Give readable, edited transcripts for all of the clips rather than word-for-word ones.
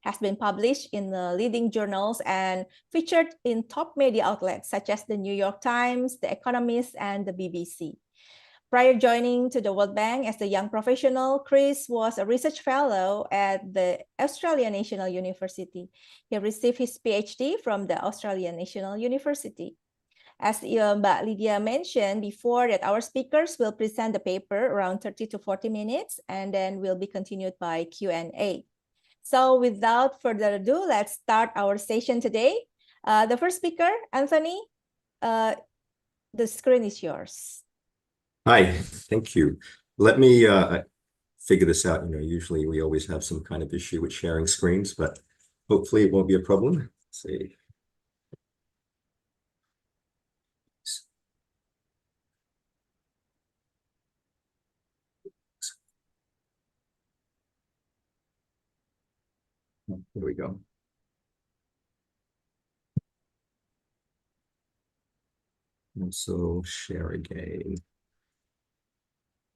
has been published in the leading journals and featured in top media outlets such as the New York Times, The Economist, and the BBC. Prior joining to the World Bank as a young professional, Chris was a research fellow at the Australian National University. He received his PhD from the Australian National University. As Mbak Lydia mentioned before, that our speakers will present the paper around 30 to 40 minutes, and then will be continued by Q&A. So without further ado, let's start our session today. The first speaker, Anthony, the screen is yours. Hi, thank you. Let me figure this out. Usually we always have some kind of issue with sharing screens, but hopefully it won't be a problem. Let's see. Here we go. Also share again.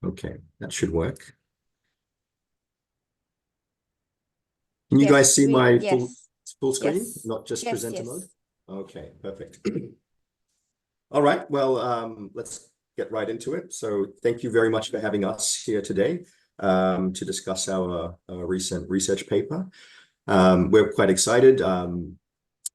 Okay, that should work. Can you guys see my full screen, not just presenter mode? Okay, perfect. All right, well, let's get right into it. So thank you very much for having us here today to discuss our recent research paper. We're quite excited.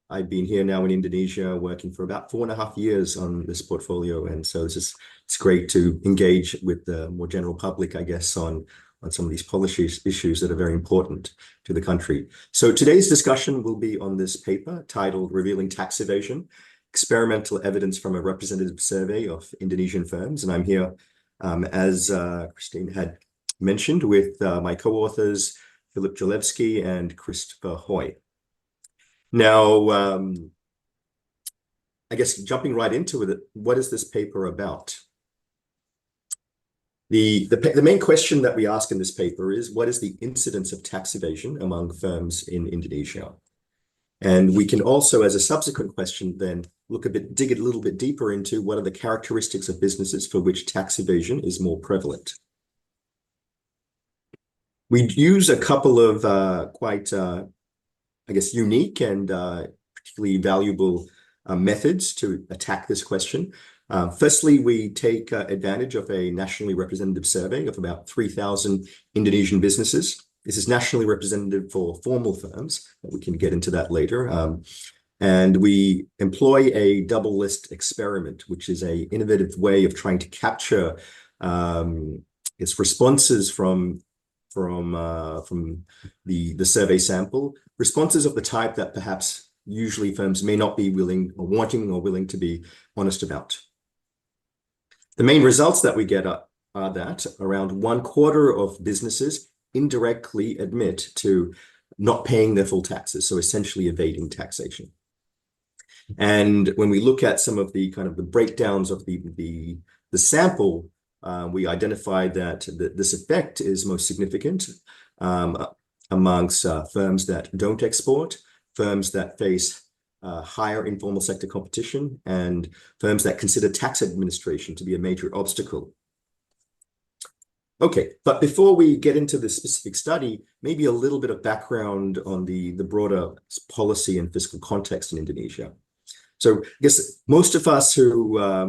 I've been here now in Indonesia working for about 4.5 years on this portfolio. And so it's great to engage with the more general public, I guess, on some of these policy issues that are very important to the country. So today's discussion will be on this paper titled Revealing Tax Evasion, Experimental Evidence from a Representative Survey of Indonesian Firms. And I'm here, as Christine had mentioned, with my co-authors, Filip Jolevski and Christopher Hoy. Now, I guess jumping right into it, what is this paper about? The main question that we ask in this paper is, what is the incidence of tax evasion among firms in Indonesia? And we can also, as a subsequent question, then dig a little bit deeper into what are the characteristics of businesses for which tax evasion is more prevalent. We use a couple of quite I guess, unique and particularly valuable methods to attack this question. Firstly, we take advantage of a nationally representative survey of about 3,000 Indonesian businesses. This is nationally representative for formal firms, but we can get into that later. And we employ a double list experiment, which is an innovative way of trying to capture its responses from the survey sample, responses of the type that perhaps usually firms may not be willing or wanting or willing to be honest about. The main results that we get are that around 1/4 of businesses indirectly admit to not paying their full taxes, so essentially evading taxation. And when we look at some of the kind of the breakdowns of the sample, we identified that this effect is most significant amongst firms that don't export, firms that face higher informal sector competition, and firms that consider tax administration to be a major obstacle. Okay, but before we get into the specific study, maybe a little bit of background on the broader policy and fiscal context in Indonesia. So I guess most of us who are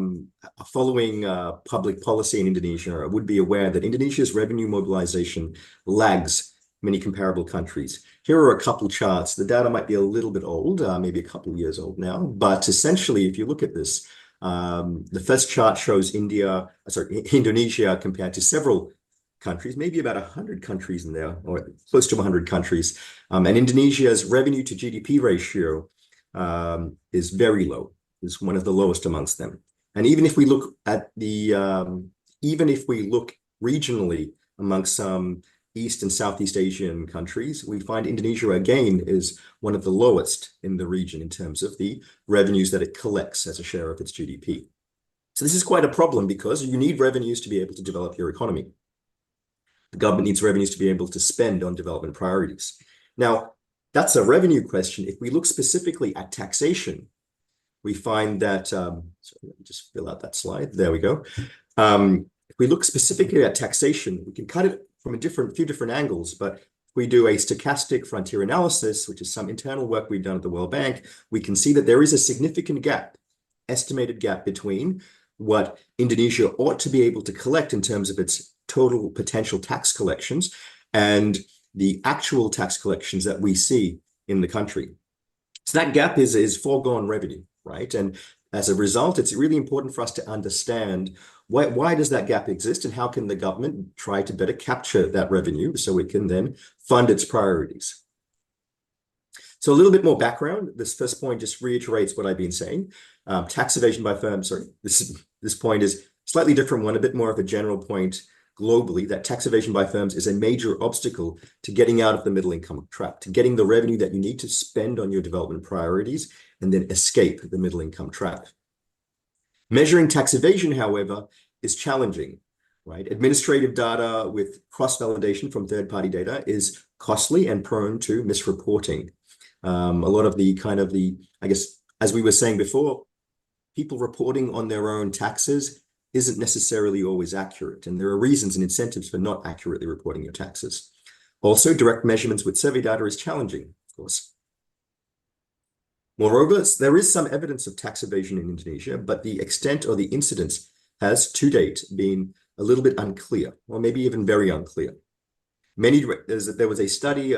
following public policy in Indonesia would be aware that Indonesia's revenue mobilization lags many comparable countries. Here are a couple charts. The data might be a little bit old, maybe a couple of years old now, but essentially, if you look at this, the first chart shows Indonesia compared to several countries, maybe about 100 countries in there, or close to 100 countries. And Indonesia's revenue to GDP ratio is very low. It's one of the lowest amongst them. And even if we look at even if we look regionally amongst some East and Southeast Asian countries, we find Indonesia again is one of the lowest in the region in terms of the revenues that it collects as a share of its GDP. So this is quite a problem because you need revenues to be able to develop your economy. The government needs revenues to be able to spend on development priorities. Now, that's a revenue question. If we look specifically at taxation, we find that, sorry, let me just fill out that slide. There we go. If we look specifically at taxation, we can cut it from a few different angles, but if we do a stochastic frontier analysis, which is some internal work we've done at the World Bank, we can see that there is a significant gap, estimated gap between what Indonesia ought to be able to collect in terms of its total potential tax collections and the actual tax collections that we see in the country. So that gap is foregone revenue, right? And as a result, it's really important for us to understand why does that gap exist and how can the government try to better capture that revenue so it can then fund its priorities. So a little bit more background. This first point just reiterates what I've been saying. Tax evasion by firms, sorry, this point is slightly different one, a bit more of a general point globally, that tax evasion by firms is a major obstacle to getting out of the middle income trap, to getting the revenue that you need to spend on your development priorities and then escape the middle income trap. Measuring tax evasion, however, is challenging, right? Administrative data with cross-validation from third-party data is costly and prone to misreporting. A lot of I guess, as we were saying before, people reporting on their own taxes isn't necessarily always accurate, and there are reasons and incentives for not accurately reporting your taxes. Also, direct measurements with survey data is challenging, of course. Moreover, there is some evidence of tax evasion in Indonesia, but the extent or the incidence has to date been a little bit unclear, or maybe even very unclear. There was a study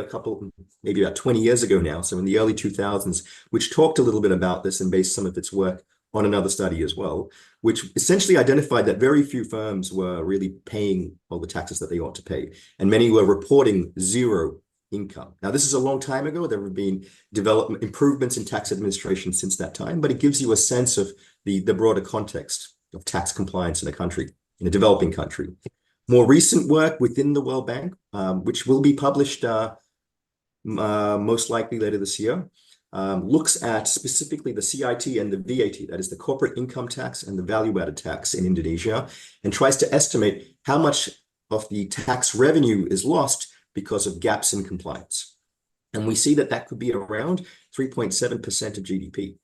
maybe about 20 years ago now, so in the early 2000s, which talked a little bit about this and based some of its work on another study as well, which essentially identified that very few firms were really paying all the taxes that they ought to pay, and many were reporting zero income. Now, this is a long time ago. There have been improvements in tax administration since that time, but it gives you a sense of the broader context of tax compliance in a country, in a developing country. More recent work within the World Bank, which will be published most likely later this year, looks at specifically the CIT and the VAT, that is the corporate income tax and the value-added tax in Indonesia, and tries to estimate how much of the tax revenue is lost because of gaps in compliance. And we see that that could be around 3.7% of GDP.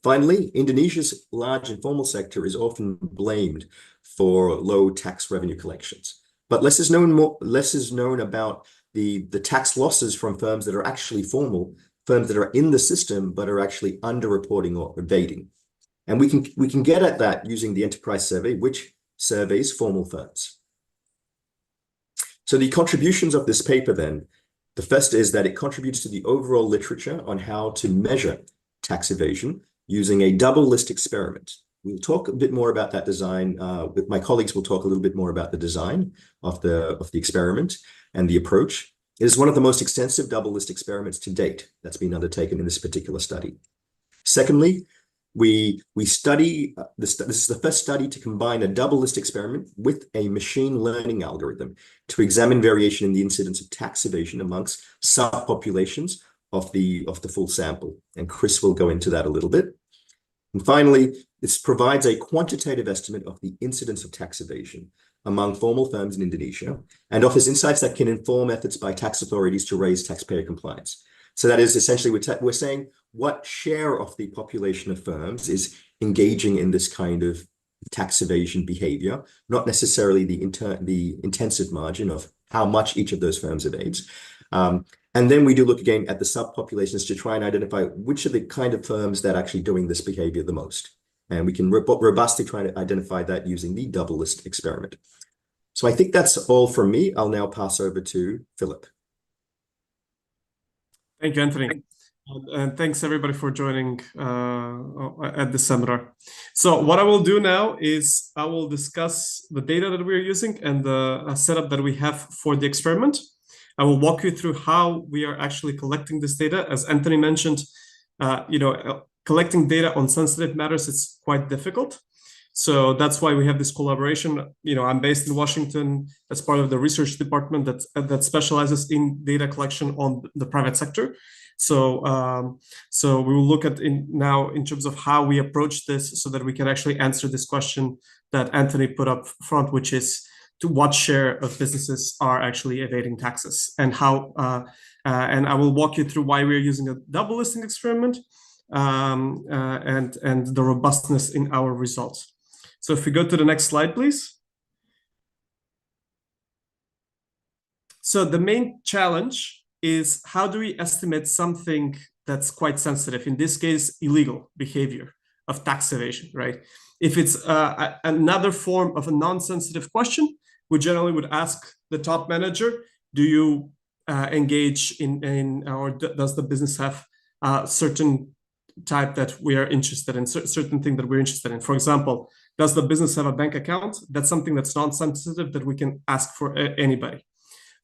Finally, Indonesia's large informal sector is often blamed for low tax revenue collections. But less is known about the tax losses from firms that are actually formal, firms that are in the system but are actually underreporting or evading. And we can get at that using the enterprise survey, which surveys formal firms. So the contributions of this paper then, the first is that it contributes to the overall literature on how to measure tax evasion using a double list experiment. We'll talk a bit more about that design. With my colleagues, we'll talk a little bit more about the design of the experiment and the approach. It is one of the most extensive double list experiments to date that's been undertaken in this particular study. Secondly, we study, this is the first study to combine a double list experiment with a machine learning algorithm to examine variation in the incidence of tax evasion amongst subpopulations of the full sample. And Chris will go into that a little bit. And finally, this provides a quantitative estimate of the incidence of tax evasion among formal firms in Indonesia and offers insights that can inform efforts by tax authorities to raise taxpayer compliance. So that is essentially, we're saying what share of the population of firms is engaging in this kind of tax evasion behavior, not necessarily the intensive margin of how much each of those firms evades. And then we do look again at the subpopulations to try and identify which are the kind of firms that are actually doing this behavior the most. And we can robustly try to identify that using the double list experiment. So I think that's all from me. I'll now pass over to Filip. Thank you, Anthony. And thanks everybody for joining at this seminar. So what I will do now is I will discuss the data that we're using and the setup that we have for the experiment. I will walk you through how we are actually collecting this data. As Anthony mentioned, collecting data on sensitive matters is quite difficult. So that's why we have this collaboration. I'm based in Washington as part of the research department that specializes in data collection on the private sector. So we will look at now in terms of how we approach this so that we can actually answer this question that Anthony put up front, which is to what share of businesses are actually evading taxes and how, and I will walk you through why we're using a double listing experiment and the robustness in our results. So if we go to the next slide, please. So the main challenge is, how do we estimate something that's quite sensitive, in this case, illegal behavior of tax evasion, right? If it's another form of a non-sensitive question, we generally would ask the top manager, do you engage in or does the business have a certain type that we are interested in, certain thing that we're interested in? For example, does the business have a bank account? That's something that's non-sensitive that we can ask for anybody.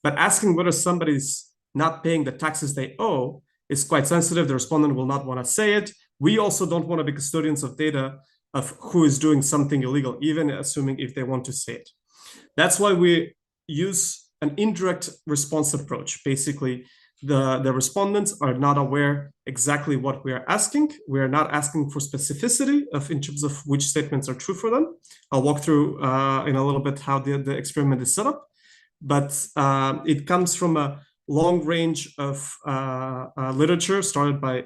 But asking whether somebody's not paying the taxes they owe is quite sensitive. The respondent will not want to say it. We also don't want to be custodians of data of who is doing something illegal, even assuming if they want to say it. That's why we use an indirect response approach. Basically, the respondents are not aware exactly what we are asking. We are not asking for specificity in terms of which statements are true for them. I'll walk through in a little bit how the experiment is set up. But it comes from a long range of literature started by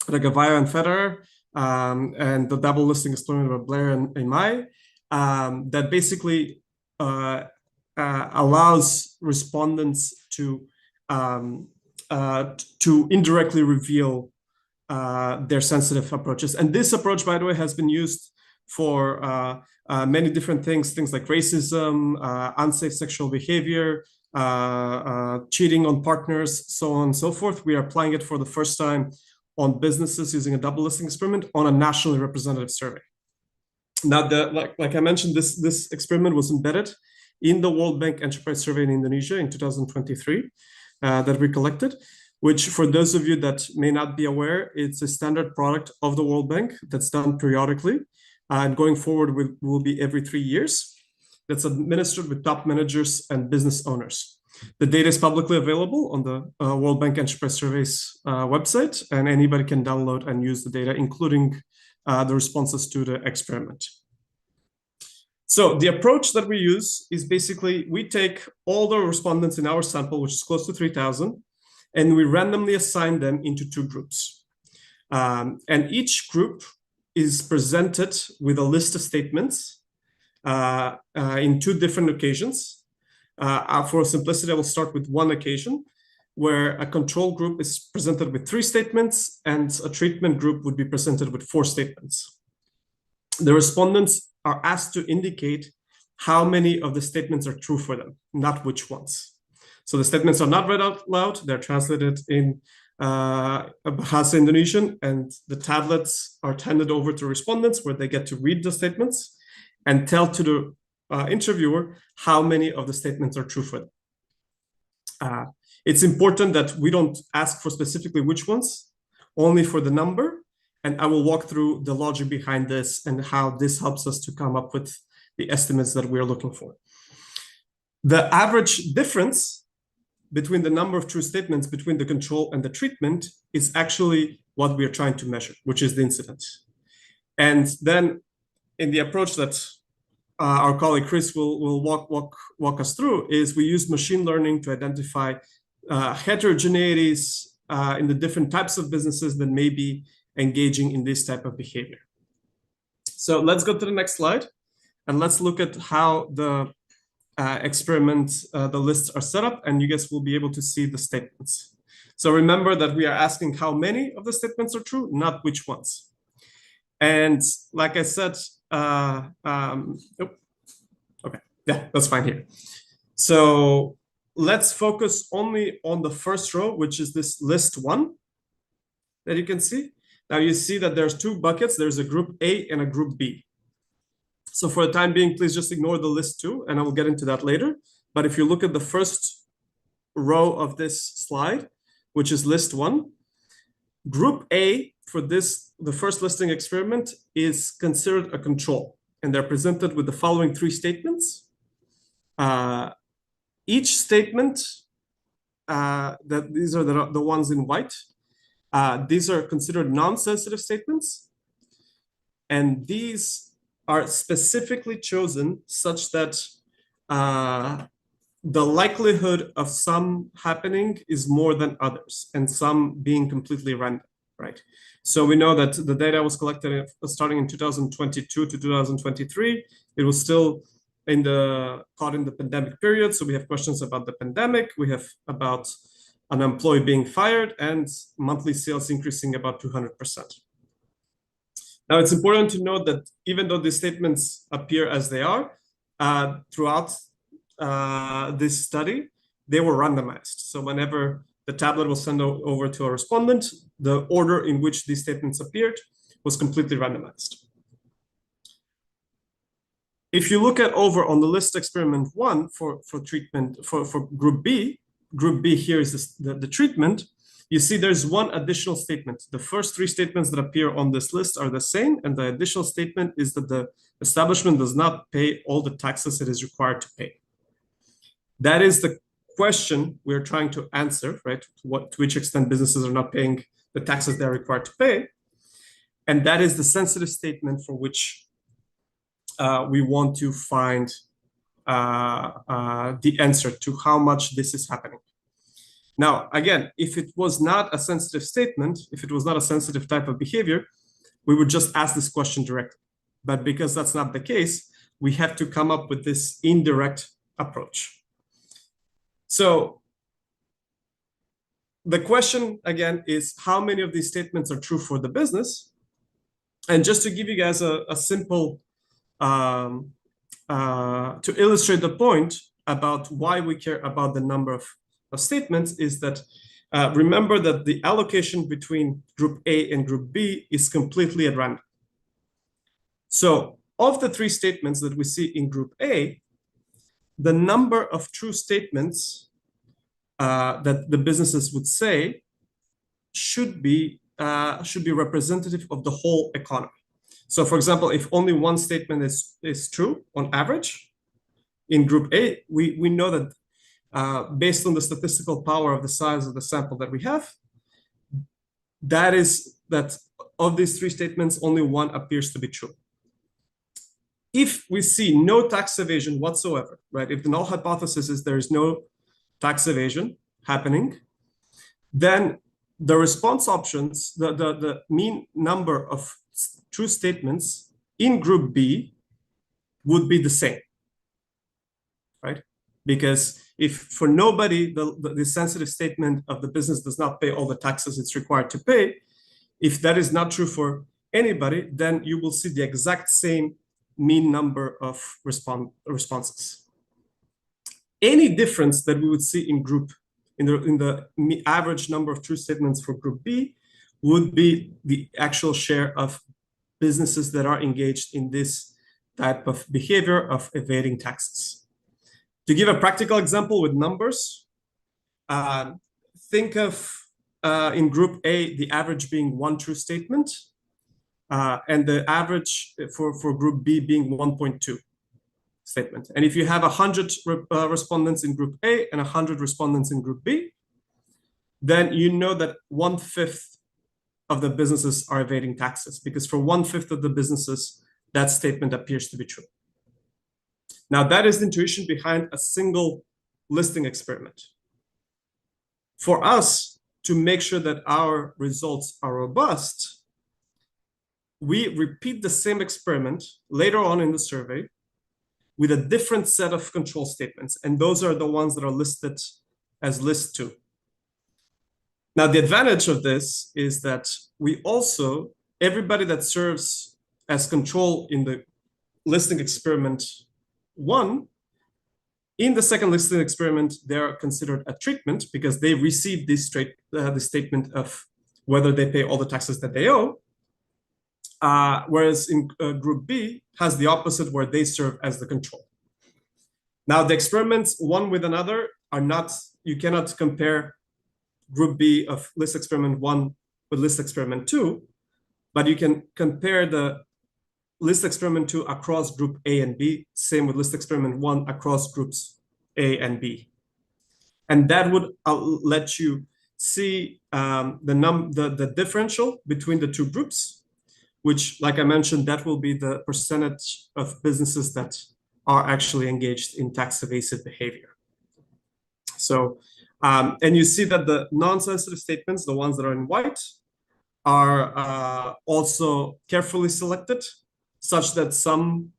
Obeyesekere and Federer, and the double listing experiment by Blair and Mai, that basically allows respondents to indirectly reveal their sensitive approaches. And this approach, by the way, has been used for many different things like racism, unsafe sexual behavior, cheating on partners, so on and so forth. We are applying it for the first time on businesses using a double listing experiment on a nationally representative survey. Now, like I mentioned, this experiment was embedded in the World Bank Enterprise Survey in Indonesia in 2023 that we collected, which, for those of you that may not be aware, it's a standard product of the World Bank that's done periodically. And going forward will be every 3 years. That's administered with top managers and business owners. The data is publicly available on the World Bank Enterprise Surveys website, and anybody can download and use the data, including the responses to the experiment. So the approach that we use is basically, we take all the respondents in our sample, which is close to 3,000, and we randomly assign them into 2 groups. And each group is presented with a list of statements in 2 different occasions. For simplicity, I will start with one occasion where a control group is presented with 3 statements and a treatment group would be presented with 4 statements. The respondents are asked to indicate how many of the statements are true for them, not which ones. So the statements are not read out loud, they're translated in Bahasa Indonesian, and the tablets are handed over to respondents where they get to read the statements and tell to the interviewer how many of the statements are true for them. It's important that we don't ask for specifically which ones, only for the number, and I will walk through the logic behind this and how this helps us to come up with the estimates that we're looking for. The average difference between the number of true statements between the control and the treatment is actually what we are trying to measure, which is the incident. And then in the approach that our colleague Chris will walk us through, is we use machine learning to identify heterogeneities in the different types of businesses that may be engaging in this type of behavior. So let's go to the next slide, and let's look at how the experiment, the lists are set up, and you guys will be able to see the statements. So remember that we are asking how many of the statements are true, not which ones. And like I said, okay, yeah, that's fine here. So let's focus only on the first row, which is this list 1 that you can see. Now you see that there's 2 buckets. There's a group A and a group B. So for the time being, please just ignore the list 2, and I will get into that later. But if you look at the first row of this slide, which is list 1, group A for the first listing experiment is considered a control, and they're presented with the following 3 statements. Each statement, that these are the ones in white, these are considered non-sensitive statements, and these are specifically chosen such that the likelihood of some happening is more than others, and some being completely random, right? So we know that the data was collected starting in 2022 to 2023. It was still caught in the pandemic period. So we have questions about the pandemic. We have about an employee being fired and monthly sales increasing about 200%. Now, it's important to note that even though these statements appear as they are throughout this study, they were randomized. So whenever the tablet was sent over to a respondent, the order in which these statements appeared was completely randomized. If you look at over on the list experiment 1 for treatment for group B here is the treatment, you see there's one additional statement. The first 3 statements that appear on this list are the same, and the additional statement is that the establishment does not pay all the taxes it is required to pay. That is the question we're trying to answer, right? To which extent businesses are not paying the taxes they're required to pay. And that is the sensitive statement for which we want to find the answer to how much this is happening. Now, again, if it was not a sensitive statement, if it was not a sensitive type of behavior, we would just ask this question directly. But because that's not the case, we have to come up with this indirect approach. So the question, again, is how many of these statements are true for the business? And just to give you guys a simple, to illustrate the point about why we care about the number of statements is that remember that the allocation between group A and group B is completely at random. So of the 3 statements that we see in group A, the number of true statements that the businesses would say should be representative of the whole economy. So for example, if only one statement is true on average in group A, we know that based on the statistical power of the size of the sample that we have, that is that of these 3 statements, only one appears to be true. If we see no tax evasion whatsoever, right? If the null hypothesis is there is no tax evasion happening, then the response options, the mean number of true statements in group B would be the same, right? Because if for nobody, the sensitive statement of the business does not pay all the taxes it's required to pay, if that is not true for anybody, then you will see the exact same mean number of responses. Any difference that we would see in the average number of true statements for group B would be the actual share of businesses that are engaged in this type of behavior of evading taxes. To give a practical example with numbers, think of in group A, the average being 1 true statement, and the average for group B being 1.2 statement. And if you have 100 respondents in group A and 100 respondents in group B, then you know that 1/5 of the businesses are evading taxes, because for 1/5 of the businesses, that statement appears to be true. Now, that is the intuition behind a single listing experiment. For us to make sure that our results are robust, we repeat the same experiment later on in the survey with a different set of control statements. And those are the ones that are listed as list 2. Now, the advantage of this is that we also, everybody that serves as control in the listing experiment 1, in the second listing experiment, they're considered a treatment because they receive this statement of whether they pay all the taxes that they owe. Whereas in group B has the opposite, where they serve as the control. Now, the experiments one with another are not, you cannot compare group B of list experiment 1 with list experiment 2, but you can compare the list experiment 2 across group A and B, same with list experiment 1 across groups A and B. And that would let you see the differential between the 2 groups, which, like I mentioned, that will be the percentage of businesses that are actually engaged in tax evasive behavior. So, and you see that the non-sensitive statements, the ones that are in white, are also carefully selected, such that some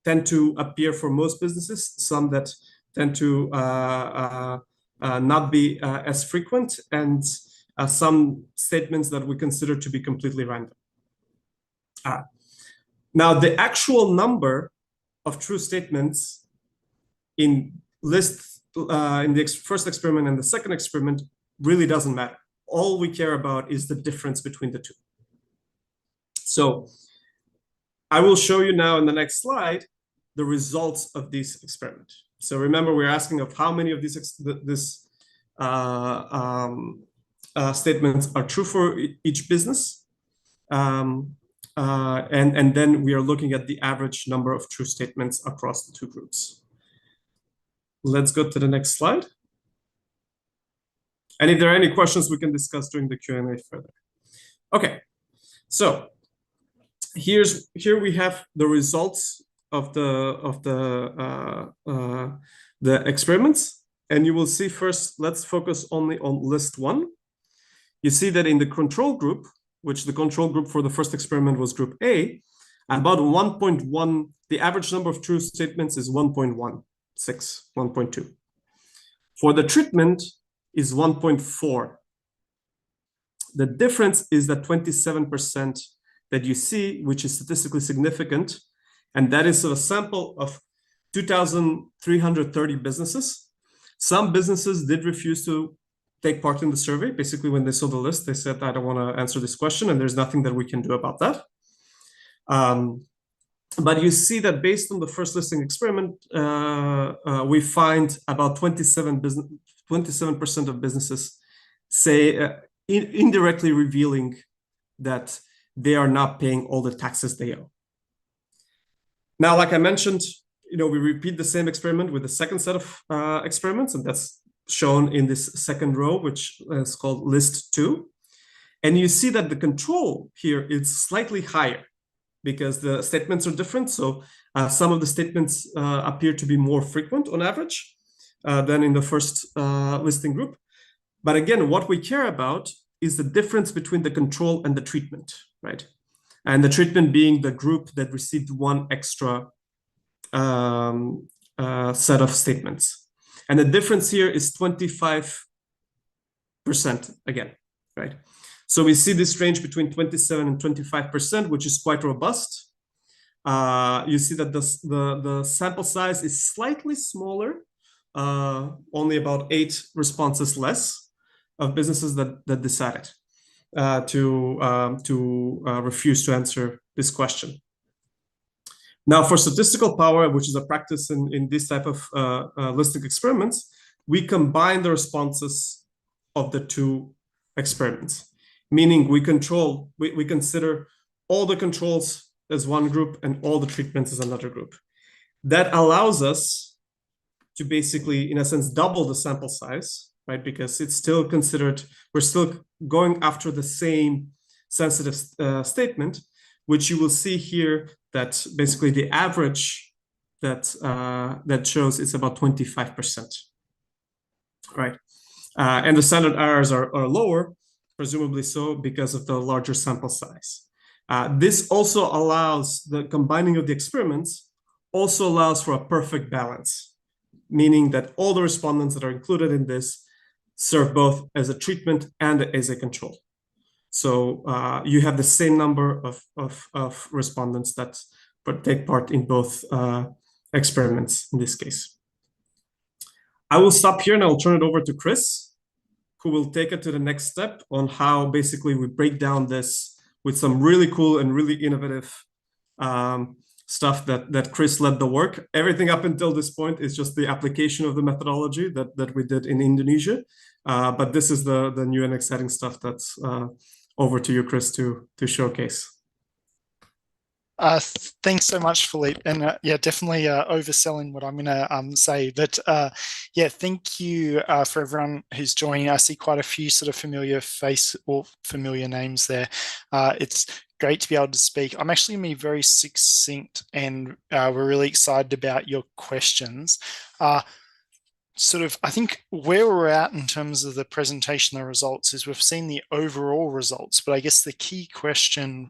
tend to appear for most businesses, some that tend to not be as frequent, and some statements that we consider to be completely random. Now, the actual number of true statements in the first experiment and the second experiment really doesn't matter. All we care about is the difference between the two. So I will show you now in the next slide the results of this experiment. So remember, we're asking of how many of these statements are true for each business. And then we are looking at the average number of true statements across the two groups. Let's go to the next slide. And if there are any questions, we can discuss during the Q&A further. Okay, so here we have the results of the experiments, and you will see first. Let's focus only on list 1. You see that in the control group, which the control group for the first experiment was group A, about 1.1. The average number of true statements is 1.16, 1.2. For the treatment is 1.4. The difference is that 27% that you see, which is statistically significant, and that is a sample of 2,330 businesses. Some businesses did refuse to take part in the survey. Basically, when they saw the list, they said, I don't want to answer this question, and there's nothing that we can do about that. But you see that based on the first listing experiment, we find about 27% of businesses say indirectly revealing that they are not paying all the taxes they owe. Now, like I mentioned, we repeat the same experiment with the second set of experiments, and that's shown in this second row, which is called list 2. And you see that the control here is slightly higher because the statements are different. So some of the statements appear to be more frequent on average than in the first listing group. But again, what we care about is the difference between the control and the treatment, right? And the treatment being the group that received one extra set of statements. And the difference here is 25% again, right? So we see this range between 27 and 25%, which is quite robust. You see that the sample size is slightly smaller, only about 8 responses less of businesses that decided to refuse to answer this question. Now, for statistical power, which is a practice in this type of listing experiments, we combine the responses of the two experiments, meaning we consider all the controls as one group and all the treatments as another group. That allows us to basically, in a sense, double the sample size, right? Because it's still considered, we're still going after the same sensitive statement, which you will see here that basically the average that shows is about 25%, right? And the standard errors are lower, presumably so because of the larger sample size. This also allows, the combining of the experiments also allows for a perfect balance, meaning that all the respondents that are included in this serve both as a treatment and as a control. So you have the same number of respondents that take part in both experiments in this case. I will stop here and I'll turn it over to Chris, who will take it to the next step on how basically we break down this with some really cool and really innovative stuff that Chris led the work. Everything up until this point is just the application of the methodology that we did in Indonesia. But this is the new and exciting stuff that's over to you, Chris, to showcase. Thanks so much, Filip, and yeah, definitely overselling what I'm going to say. But yeah, thank you for everyone who's joining. I see quite a few sort of familiar face or familiar names there. It's great to be able to speak. I'm actually going to be very succinct, and we're really excited about your questions. sort of, I think where we're at in terms of the presentation of the results is we've seen the overall results, but I guess the key question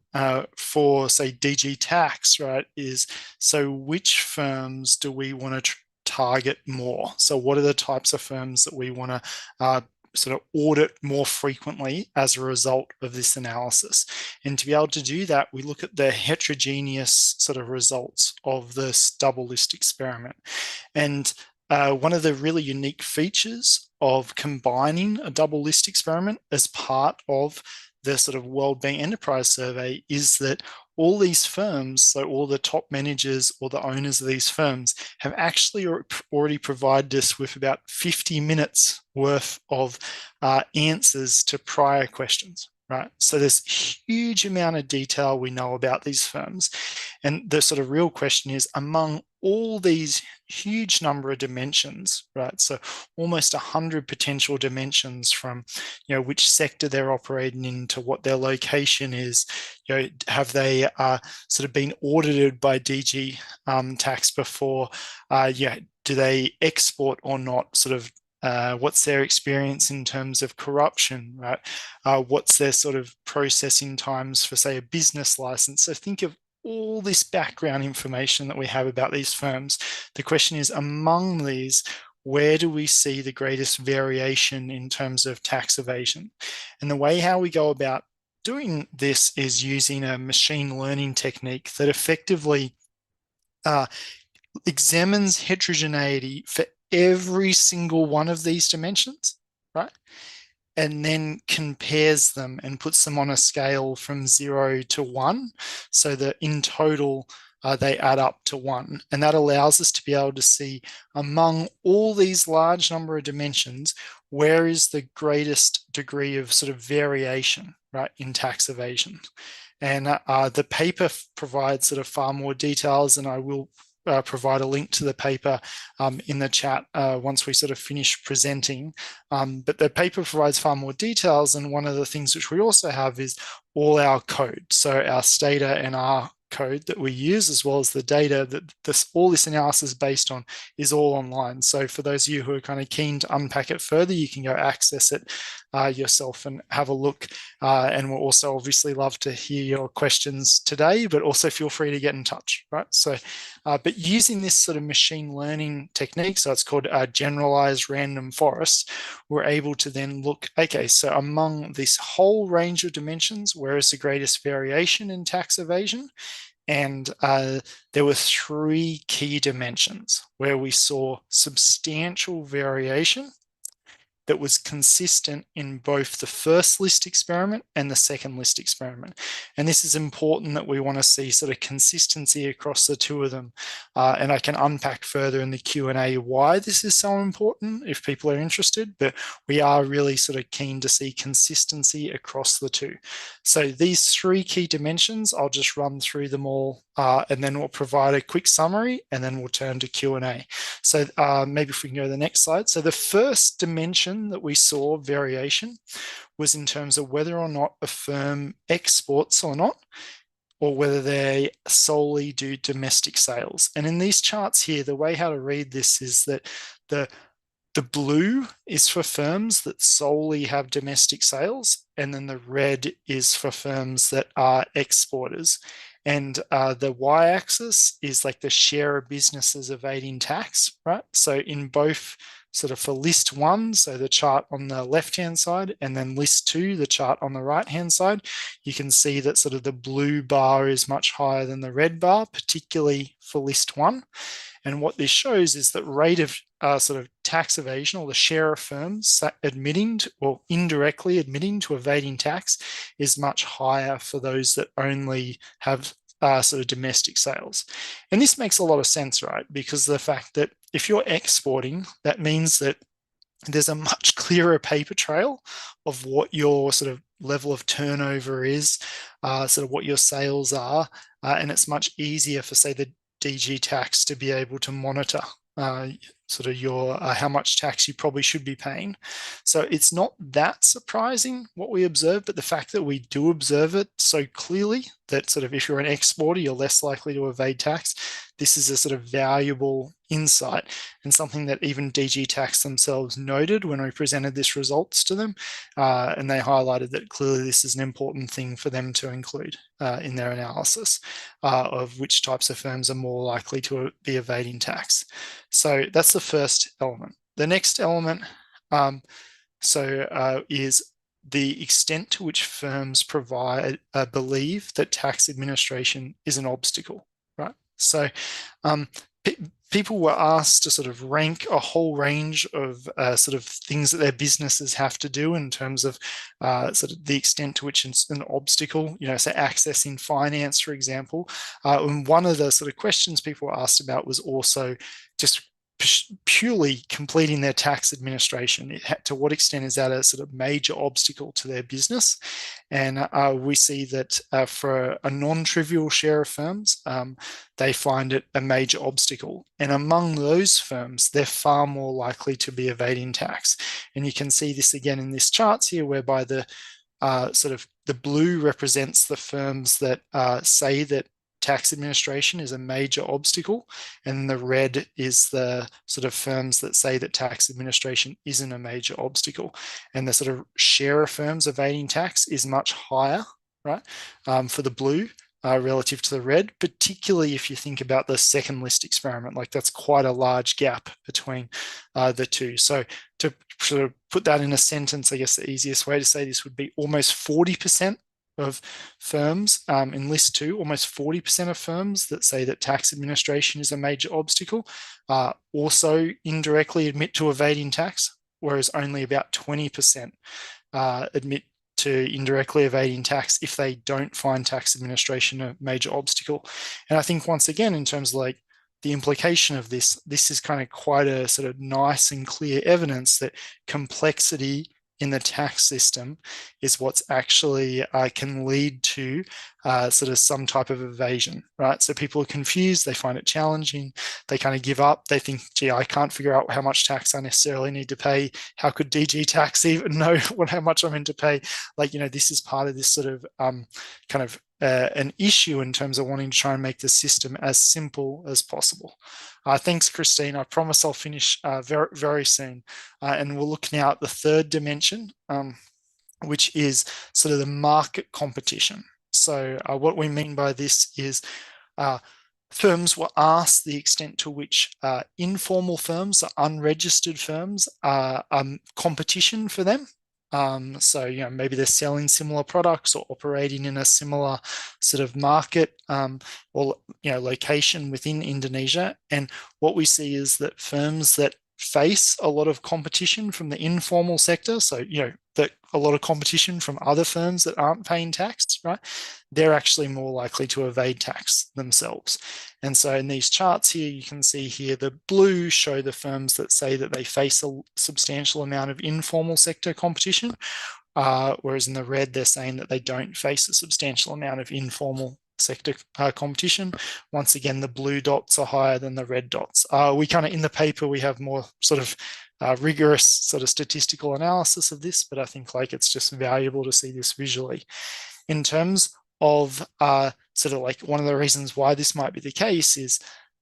for, say, DG tax, right, is so which firms do we want to target more? So what are the types of firms that we want to sort of audit more frequently as a result of this analysis? And to be able to do that, we look at the heterogeneous sort of results of this double list experiment. And one of the really unique features of combining a double list experiment as part of the sort of World Bank Enterprise Survey is that all these firms, so all the top managers or the owners of these firms, have actually already provided us with about 50 minutes worth of answers to prior questions. Right. So there's a huge amount of detail we know about these firms. And the sort of real question is, among all these huge number of dimensions, right? So almost 100 potential dimensions from, you know, which sector they're operating in to what their location is. You know, have they sort of been audited by DG tax before? Yeah, do they export or not? Sort of what's their experience in terms of corruption, right? What's their sort of processing times for, say, a business license? So think of all this background information that we have about these firms. The question is, among these, where do we see the greatest variation in terms of tax evasion? And the way how we go about doing this is using a machine learning technique that effectively examines heterogeneity for every single one of these dimensions, right? And then compares them and puts them on a scale from 0 to 1, so that in total they add up to 1. And that allows us to be able to see, among all these large number of dimensions, where is the greatest degree of sort of variation, right, in tax evasion. And the paper provides sort of far more details, and I will provide a link to the paper in the chat once we sort of finish presenting. But the paper provides far more details, and one of the things which we also have is all our code. So our Stata and our code that we use, as well as the data that all this analysis is based on, is all online. So for those of you who are kind of keen to unpack it further, you can go access it yourself and have a look. And we'll also obviously love to hear your questions today, but also feel free to get in touch, right? So, but using this sort of machine learning technique, so it's called generalized random forest, we're able to then look, okay, so among this whole range of dimensions, where is the greatest variation in tax evasion? And there were 3 key dimensions where we saw substantial variation that was consistent in both the first list experiment and the second list experiment. And this is important, that we want to see sort of consistency across the 2 of them. And I can unpack further in the Q&A why this is so important if people are interested, but we are really sort of keen to see consistency across the 2. So these 3 key dimensions, I'll just run through them all, and then we'll provide a quick summary, and then we'll turn to Q&A. So maybe if we can go to the next slide. So the first dimension that we saw variation was in terms of whether or not a firm exports or not, or whether they solely do domestic sales. And in these charts here, the way how to read this is that the blue is for firms that solely have domestic sales, and then the red is for firms that are exporters. And the y-axis is like the share of businesses evading tax, right? So in both, sort of for list 1, so the chart on the left-hand side, and then list 2, the chart on the right-hand side, you can see that sort of the blue bar is much higher than the red bar, particularly for list 1. And what this shows is that rate of sort of tax evasion, or the share of firms admitting to, or indirectly admitting to evading tax, is much higher for those that only have sort of domestic sales. And this makes a lot of sense, right? Because the fact that if you're exporting, that means that there's a much clearer paper trail of what your sort of level of turnover is, sort of what your sales are, and it's much easier for, say, the DG tax to be able to monitor sort of your how much tax you probably should be paying. So it's not that surprising what we observe, but the fact that we do observe it so clearly that sort of if you're an exporter, you're less likely to evade tax. This is a sort of valuable insight and something that even DG Tax themselves noted when we presented this results to them. And they highlighted that clearly this is an important thing for them to include in their analysis of which types of firms are more likely to be evading tax. So that's the first element. The next element is the extent to which firms believe that tax administration is an obstacle, right? So people were asked to sort of rank a whole range of sort of things that their businesses have to do in terms of sort of the extent to which it's an obstacle, you know, so accessing finance, for example. And one of the sort of questions people were asked about was also just purely completing their tax administration. To what extent is that a sort of major obstacle to their business? And we see that for a non-trivial share of firms, they find it a major obstacle. And among those firms, they're far more likely to be evading tax. And you can see this again in this charts here, whereby the sort of the blue represents the firms that say that tax administration is a major obstacle, and the red is the sort of firms that say that tax administration isn't a major obstacle. And the sort of share of firms evading tax is much higher, right, for the blue relative to the red, particularly if you think about the second list experiment. Like, that's quite a large gap between the two. So to sort of put that in a sentence, I guess the easiest way to say this would be almost 40% of firms in list 2, almost 40% of firms that say that tax administration is a major obstacle also indirectly admit to evading tax, whereas only about 20% admit to indirectly evading tax if they don't find tax administration a major obstacle. And I think, once again, in terms of like the implication of this is kind of quite a sort of nice and clear evidence that complexity in the tax system is what's actually can lead to sort of some type of evasion, right? So people are confused, they find it challenging, they kind of give up, they think, gee, I can't figure out how much tax I necessarily need to pay. How could DG Tax even know how much I'm in to pay? Like, you know, this is part of this sort of kind of an issue in terms of wanting to try and make the system as simple as possible. Thanks, Christine. I promise I'll finish very, very soon. And we'll look now at the third dimension, which is sort of the market competition. So what we mean by this is firms were asked the extent to which informal firms, unregistered firms, are competition for them. So, you know, maybe they're selling similar products or operating in a similar sort of market or, you know, location within Indonesia. And what we see is that firms that face a lot of competition from the informal sector, so, you know, that a lot of competition from other firms that aren't paying tax, right, they're actually more likely to evade tax themselves. And so in these charts here, you can see here the blue show the firms that say that they face a substantial amount of informal sector competition, whereas in the red, they're saying that they don't face a substantial amount of informal sector competition. Once again, the blue dots are higher than the red dots. We kind of, in the paper, we have more sort of rigorous sort of statistical analysis of this, but I think like it's just valuable to see this visually. In terms of sort of like one of the reasons why this might be the case is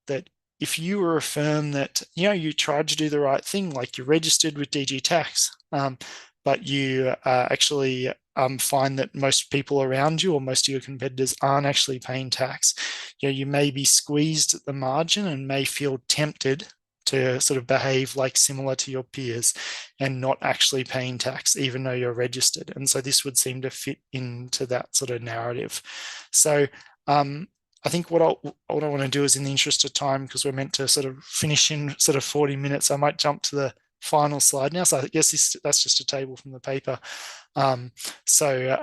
that if you were a firm that, you know, you tried to do the right thing, like you're registered with DG Tax, but you actually find that most people around you or most of your competitors aren't actually paying tax, you know, you may be squeezed at the margin and may feel tempted to sort of behave like similar to your peers and not actually paying tax, even though you're registered. And so this would seem to fit into that sort of narrative. So I think what I want to do is, in the interest of time, because we're meant to sort of finish in sort of 40 minutes, I might jump to the final slide now. So I guess that's just a table from the paper. So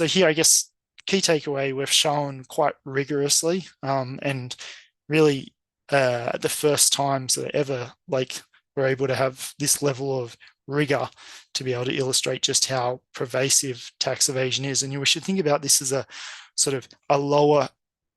here, I guess, key takeaway, we've shown quite rigorously and really the first time so ever, like, we're able to have this level of rigor to be able to illustrate just how pervasive tax evasion is. And we should think about this as a sort of a lower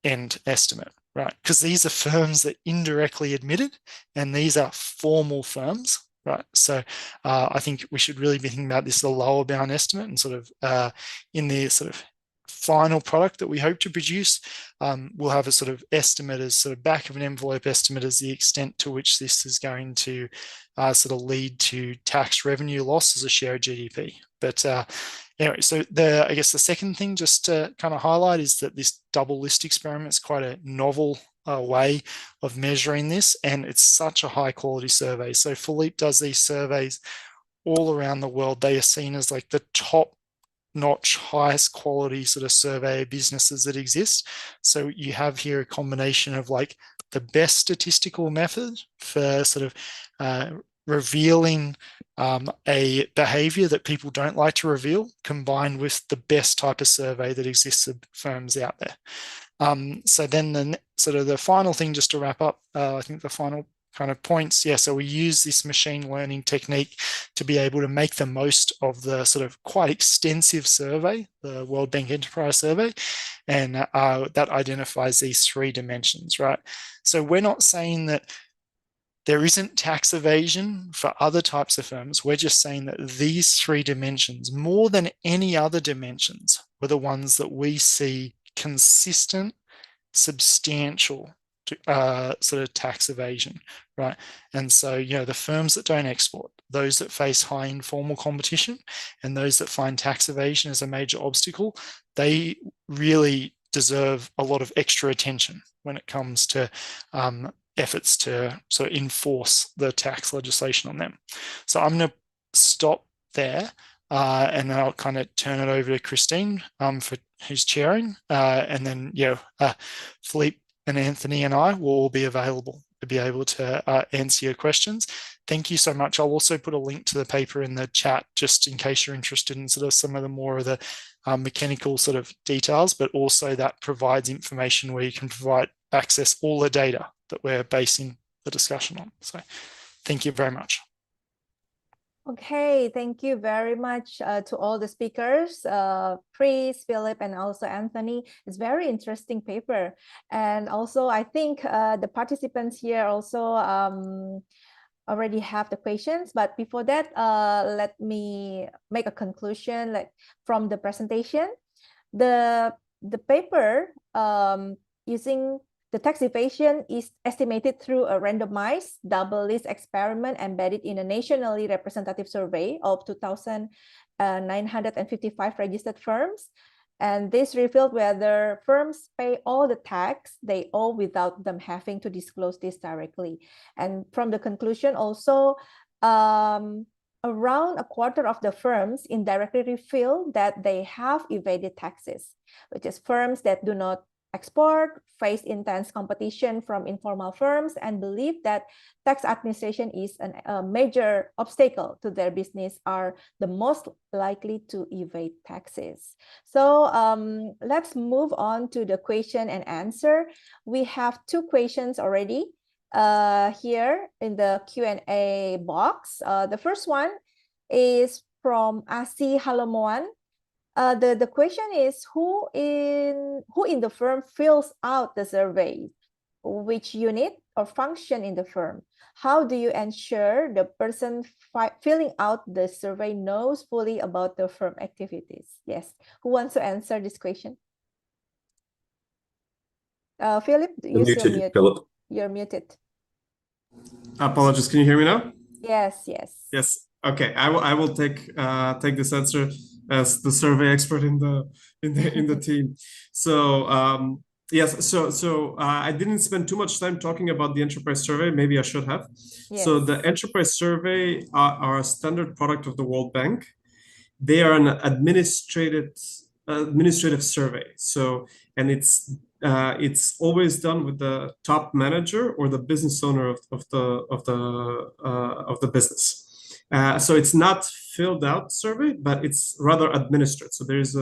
end estimate, right? Because these are firms that indirectly admitted, and these are formal firms, right? So I think we should really be thinking about this as a lower bound estimate, and sort of in the sort of final product that we hope to produce, we'll have a sort of estimate as sort of back of an envelope estimate as the extent to which this is going to sort of lead to tax revenue loss as a share of GDP. But anyway, so I guess the second thing just to kind of highlight is that this double list experiment is quite a novel way of measuring this, and it's such a high quality survey. So Filip does these surveys all around the world. They are seen as like the top notch, highest quality sort of survey businesses that exist. So you have here a combination of like the best statistical method for sort of revealing a behavior that people don't like to reveal, combined with the best type of survey that exists of firms out there. So then the final thing, just to wrap up, I think the final kind of points. Yeah, so we use this machine learning technique to be able to make the most of the sort of quite extensive survey, the World Bank Enterprise Survey, and that identifies these 3 dimensions, right? So we're not saying that there isn't tax evasion for other types of firms. We're just saying that these 3 dimensions, more than any other dimensions, were the ones that we see consistent, substantial sort of tax evasion, right? And so, you know, the firms that don't export, those that face high informal competition, and those that find tax evasion as a major obstacle, they really deserve a lot of extra attention when it comes to efforts to sort of enforce the tax legislation on them. So I'm going to stop there, and then I'll kind of turn it over to Christine for who's chairing, and then Filip and Anthony and I will all be available to be able to answer your questions. Thank you so much. I'll also put a link to the paper in the chat just in case you're interested in sort of some of the more of the mechanical sort of details, but also that provides information where you can access all the data that we're basing the discussion on. So thank you very much. Okay, thank you very much to all the speakers, Chris, Filip, and also Anthony. It's very interesting paper. And also, I think the participants here also already have the questions. But before that, let me make a conclusion from the presentation. The paper using the tax evasion is estimated through a randomized double list experiment embedded in a nationally representative survey of 2,955 registered firms. And this revealed whether firms pay all the tax they owe without them having to disclose this directly. And from the conclusion also, around a quarter of the firms indirectly reveal that they have evaded taxes, which is firms that do not export, face intense competition from informal firms, and believe that tax administration is a major obstacle to their business are the most likely to evade taxes. So let's move on to the question and answer. We have 2 questions already here in the Q&A box. The first one is from Asi Halomoan. The question is who in the firm fills out the survey, which unit or function in the firm? How do you ensure the person filling out the survey knows fully about the firm activities? Yes, who wants to answer this question? Filip, you're muted. Apologies, can you hear me now? Yes. Okay, I will take this answer as the survey expert in the team. So yes, so I didn't spend too much time talking about the enterprise survey. Maybe I should have. Yes. So the enterprise survey are a standard product of the World Bank. They are an administrative survey. So, and it's always done with the top manager or the business owner of the business. So it's not filled out survey, but it's rather administered. So there's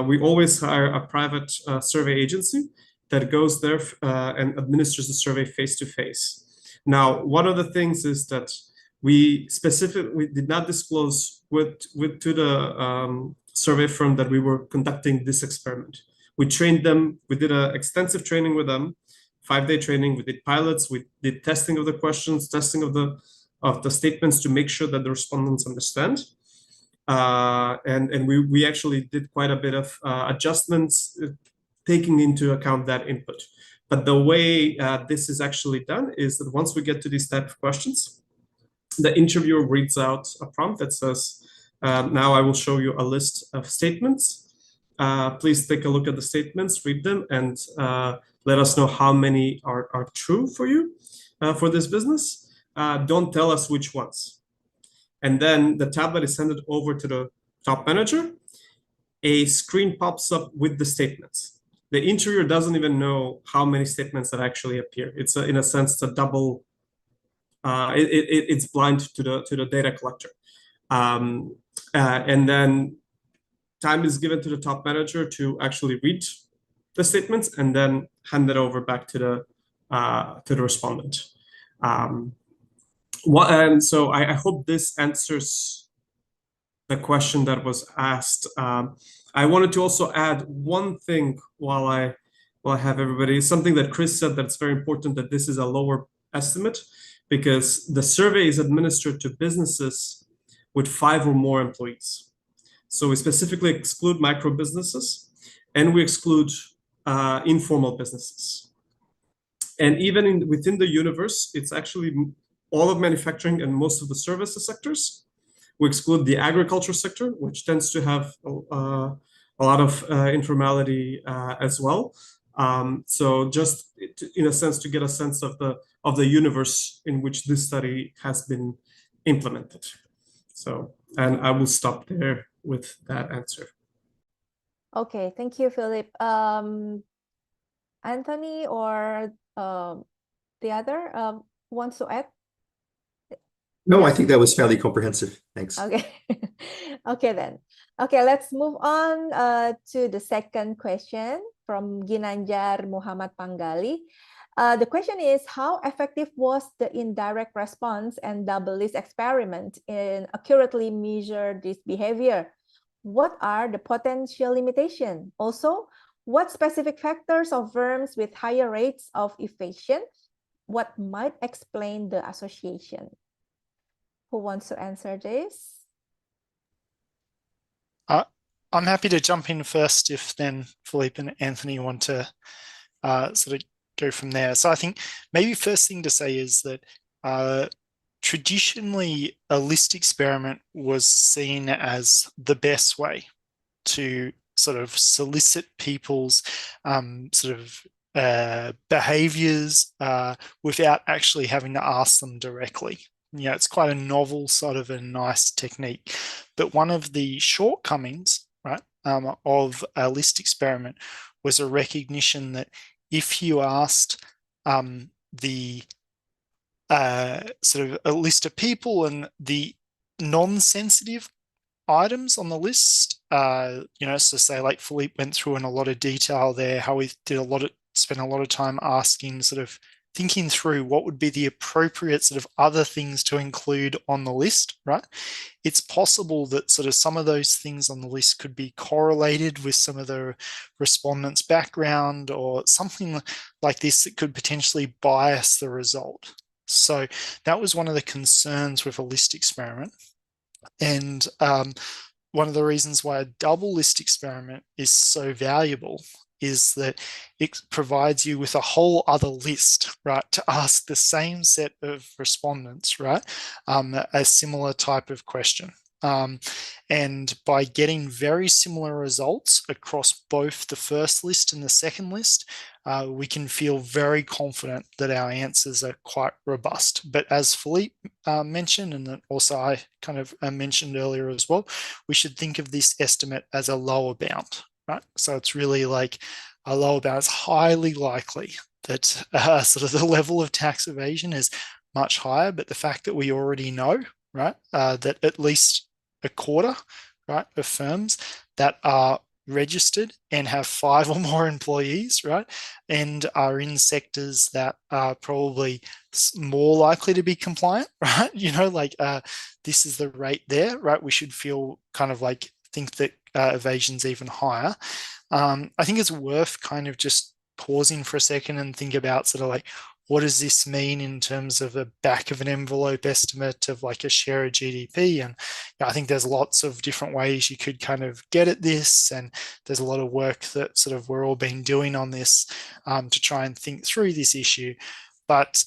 we always hire a private survey agency that goes there and administers the survey face to face. Now, one of the things is that we did not disclose to the survey firm that we were conducting this experiment. We trained them. We did an extensive training with them, 5-day training. We did pilots. We did testing of the questions, testing of the statements to make sure that the respondents understand. And we actually did quite a bit of adjustments taking into account that input. But the way this is actually done is that once we get to these type of questions, the interviewer reads out a prompt that says, now I will show you a list of statements. Please take a look at the statements, read them, and let us know how many are true for you for this business. Don't tell us which ones. And then the tablet is sent over to the top manager. A screen pops up with the statements. The interviewer doesn't even know how many statements that actually appear. It's in a sense a double. It's blind to the data collector, and then time is given to the top manager to actually read the statements and then hand it over back to the respondent. And so I hope this answers the question that was asked. I wanted to also add one thing while I have everybody. Something that Chris said that's very important, that this is a lower estimate, because the survey is administered to businesses with 5 or more employees. So we specifically exclude micro businesses, and we exclude informal businesses. And even within the universe, it's actually all of manufacturing and most of the services sectors. We exclude the agriculture sector, which tends to have a lot of informality as well. So just in a sense, to get a sense of the universe in which this study has been implemented. So, and I will stop there with that answer. Okay, thank you, Filip. Anthony or the other wants to add? No, I think that was fairly comprehensive. Thanks. Okay. Okay, then. Okay, let's move on to the second question from Ginanjar Muhammad Panggali. The question is, how effective was the indirect response and double list experiment in accurately measure this behavior? What are the potential limitations? Also, what specific factors of firms with higher rates of evasion? What might explain the association? Who wants to answer this? I'm happy to jump in first if then Filip and Anthony want to sort of go from there. So I think maybe first thing to say is that traditionally a list experiment was seen as the best way to sort of solicit people's sort of behaviors without actually having to ask them directly. You know, it's quite a novel sort of a nice technique. But one of the shortcomings, right, of a list experiment was a recognition that if you asked the sort of a list of people and the non-sensitive items on the list, you know, so say like Filip went through in a lot of detail there, how we did spent a lot of time asking, sort of thinking through what would be the appropriate sort of other things to include on the list, right? It's possible that sort of some of those things on the list could be correlated with some of the respondents' background or something like this that could potentially bias the result. So that was one of the concerns with a list experiment. And one of the reasons why a double list experiment is so valuable is that it provides you with a whole other list, right, to ask the same set of respondents, right, a similar type of question. And by getting very similar results across both the first list and the second list, we can feel very confident that our answers are quite robust. But as Filip mentioned, and then also I kind of mentioned earlier as well, we should think of this estimate as a lower bound, right? So it's really like a lower bound. It's highly likely that sort of the level of tax evasion is much higher, but the fact that we already know, right, that at least a quarter, right, of firms that are registered and have 5 or more employees, right, and are in sectors that are probably more likely to be compliant, right, you know, like this is the rate there, right, we should feel kind of like think that evasion's even higher. I think it's worth kind of just pausing for a second and think about sort of like what does this mean in terms of a back of an envelope estimate of like a share of GDP? And I think there's lots of different ways you could kind of get at this, and there's a lot of work that sort of we're all been doing on this to try and think through this issue. But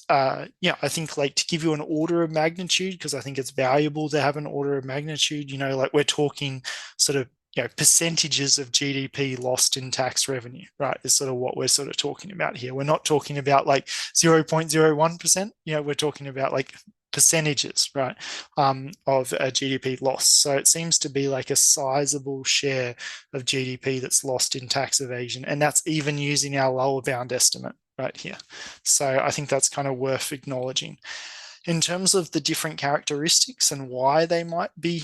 yeah, I think like to give you an order of magnitude, because I think it's valuable to have an order of magnitude, you know, like we're talking sort of, you know, percentages of GDP lost in tax revenue, right, is sort of what we're sort of talking about here. We're not talking about like 0.01%, you know, we're talking about like percentages, right, of a GDP loss. So it seems to be like a sizable share of GDP that's lost in tax evasion, and that's even using our lower bound estimate right here. So I think that's kind of worth acknowledging. In terms of the different characteristics and why they might be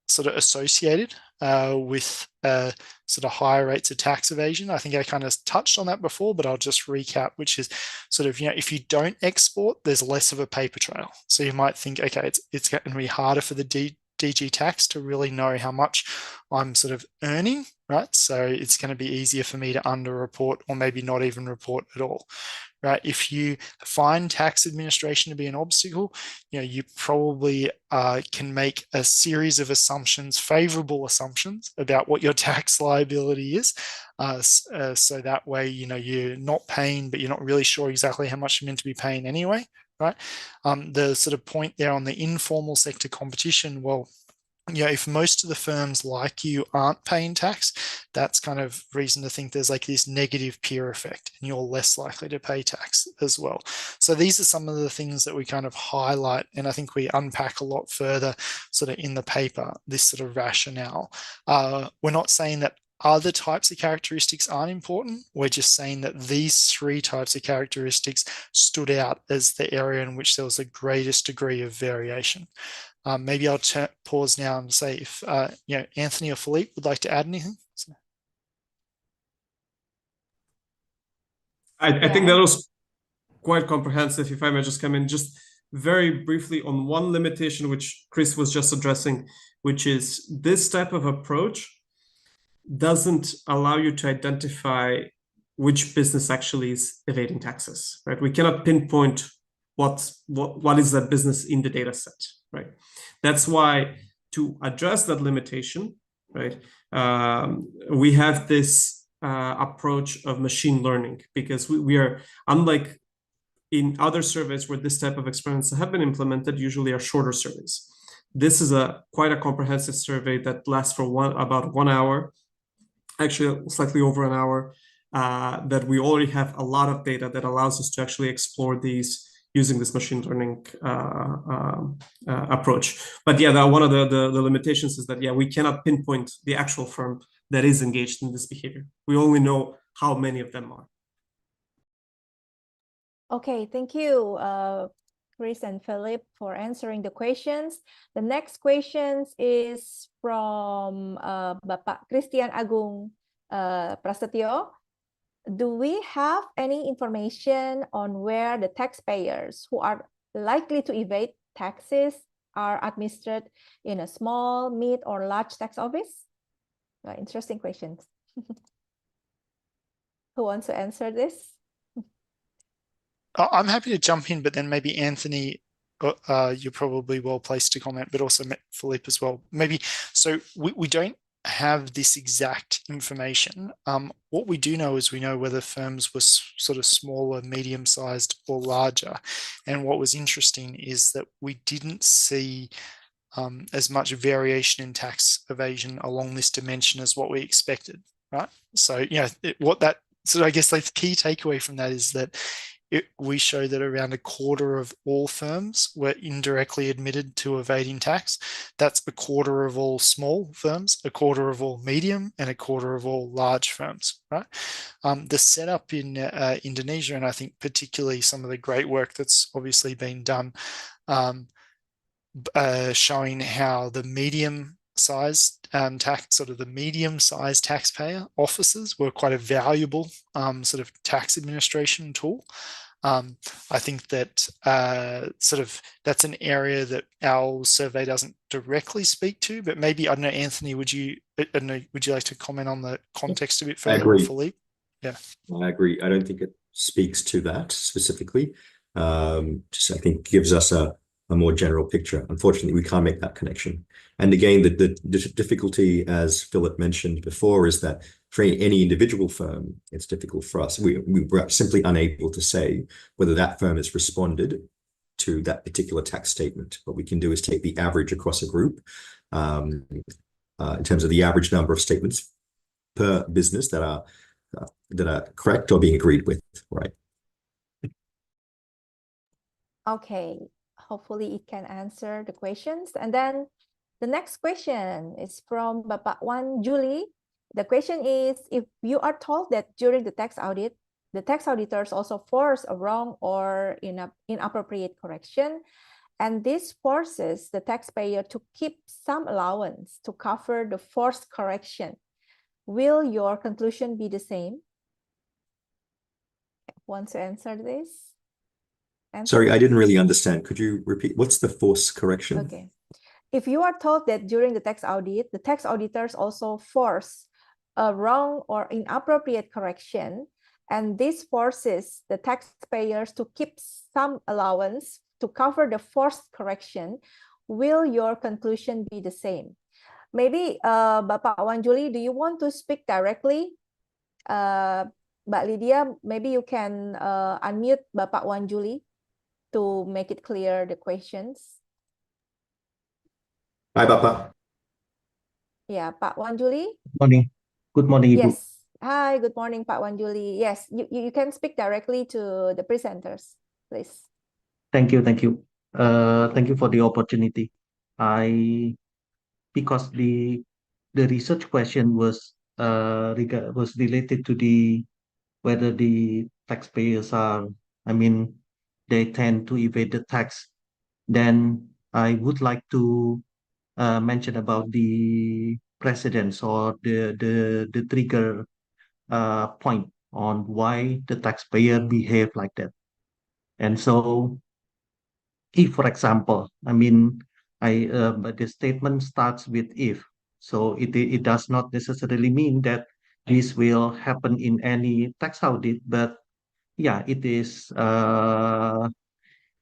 sort of associated with sort of higher rates of tax evasion, I think I kind of touched on that before, but I'll just recap, which is sort of, you know, if you don't export, there's less of a paper trail. So you might think, okay, it's going to be harder for the DG tax to really know how much I'm sort of earning, right? So it's going to be easier for me to underreport or maybe not even report at all, right? If you find tax administration to be an obstacle, you know, you probably can make a series of assumptions, favorable assumptions about what your tax liability is. So that way, you know, you're not paying, but you're not really sure exactly how much you're meant to be paying anyway, right? The sort of point there on the informal sector competition, well, you know, if most of the firms like you aren't paying tax, that's kind of reason to think there's like this negative peer effect and you're less likely to pay tax as well. So these are some of the things that we kind of highlight, and I think we unpack a lot further sort of in the paper, this sort of rationale. We're not saying that other types of characteristics aren't important. We're just saying that these three types of characteristics stood out as the area in which there was the greatest degree of variation. Maybe I'll pause now and say if you know, Anthony or Filip would like to add anything. So. I think that was quite comprehensive. If I may just come in just very briefly on one limitation which Chris was just addressing, which is this type of approach doesn't allow you to identify which business actually is evading taxes, right? We cannot pinpoint what is that business in the data set, right? That's why to address that limitation, right, we have this approach of machine learning, because we are, unlike in other surveys where this type of experiments have been implemented, usually are shorter surveys. This is quite a comprehensive survey that lasts for about 1 hour, actually slightly over an hour, that we already have a lot of data that allows us to actually explore these using this machine learning approach. But yeah, one of the limitations is that, yeah, we cannot pinpoint the actual firm that is engaged in this behavior. We only know how many of them are. Okay, thank you, Chris and Filip, for answering the questions. The next questions is from Bapak Christian Agung Prasetyo. Do we have any information on where the taxpayers who are likely to evade taxes are administered in a small, mid, or large tax office? Interesting questions. Who wants to answer this? I'm happy to jump in, but then maybe Anthony, you're probably well placed to comment, but also Filip as well. Maybe, so we don't have this exact information. What we do know is we know whether firms were sort of smaller, medium-sized, or larger. And what was interesting is that we didn't see as much variation in tax evasion along this dimension as what we expected, right? So, you know, so I guess like the key takeaway from that is that we show that around a quarter of all firms were indirectly admitted to evading tax. That's a quarter of all small firms, a quarter of all medium, and a quarter of all large firms, right? The setup in Indonesia, and I think particularly some of the great work that's obviously been done, showing how the medium-sized the medium-sized taxpayer offices were quite a valuable sort of tax administration tool. I think that that's an area that our survey doesn't directly speak to, but maybe, I don't know, Anthony, would you like to comment on the context a bit further? I agree. Filip? Yeah. I agree. I don't think it speaks to that specifically. Just I think gives us a more general picture. Unfortunately, we can't make that connection. And again, the difficulty, as Filip mentioned before, is that for any individual firm, it's difficult for us. We're simply unable to say whether that firm has responded to that particular tax statement. What we can do is take the average across a group in terms of the average number of statements per business that are correct or being agreed with, right? Okay, hopefully it can answer the questions. And then the next question is from Bapak Wan Juli. The question is, if you are told that during the tax audit, the tax auditors also force a wrong or inappropriate correction, and this forces the taxpayer to keep some allowance to cover the forced correction, will your conclusion be the same? Want to answer this? Sorry, I didn't really understand. Could you repeat? What's the force correction? Okay. If you are told that during the tax audit, the tax auditors also force a wrong or inappropriate correction, and this forces the taxpayers to keep some allowance to cover the forced correction, will your conclusion be the same? Maybe Bapak Wan Juli, do you want to speak directly? Mbak Lydia, maybe you can unmute Bapak Wan Juli to make it clear the questions. Hi, Bapak. Yeah, Pak Wan Juli. Morning. Good morning, Ibu. Yes. Hi, good morning, Pak Wan Juli. Yes, you can speak directly to the presenters, please. Thank you. Thank you for the opportunity. Because the research question was related to whether the taxpayers are, they tend to evade the tax. Then I would like to mention about the precedents or the trigger point on why the taxpayer behave like that. And so, if, for example, but the statement starts with if, so it does not necessarily mean that this will happen in any tax audit, but yeah, it is.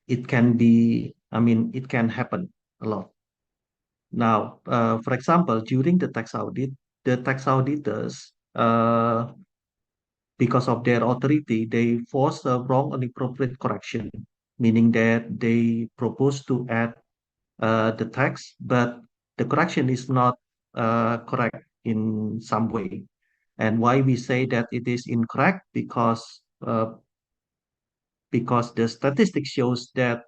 It can be. It can happen a lot. Now, for example, during the tax audit, the tax auditors, because of their authority, they force a wrong or inappropriate correction, meaning that they propose to add the tax, but the correction is not correct in some way. And why we say that it is incorrect? Because the statistics shows that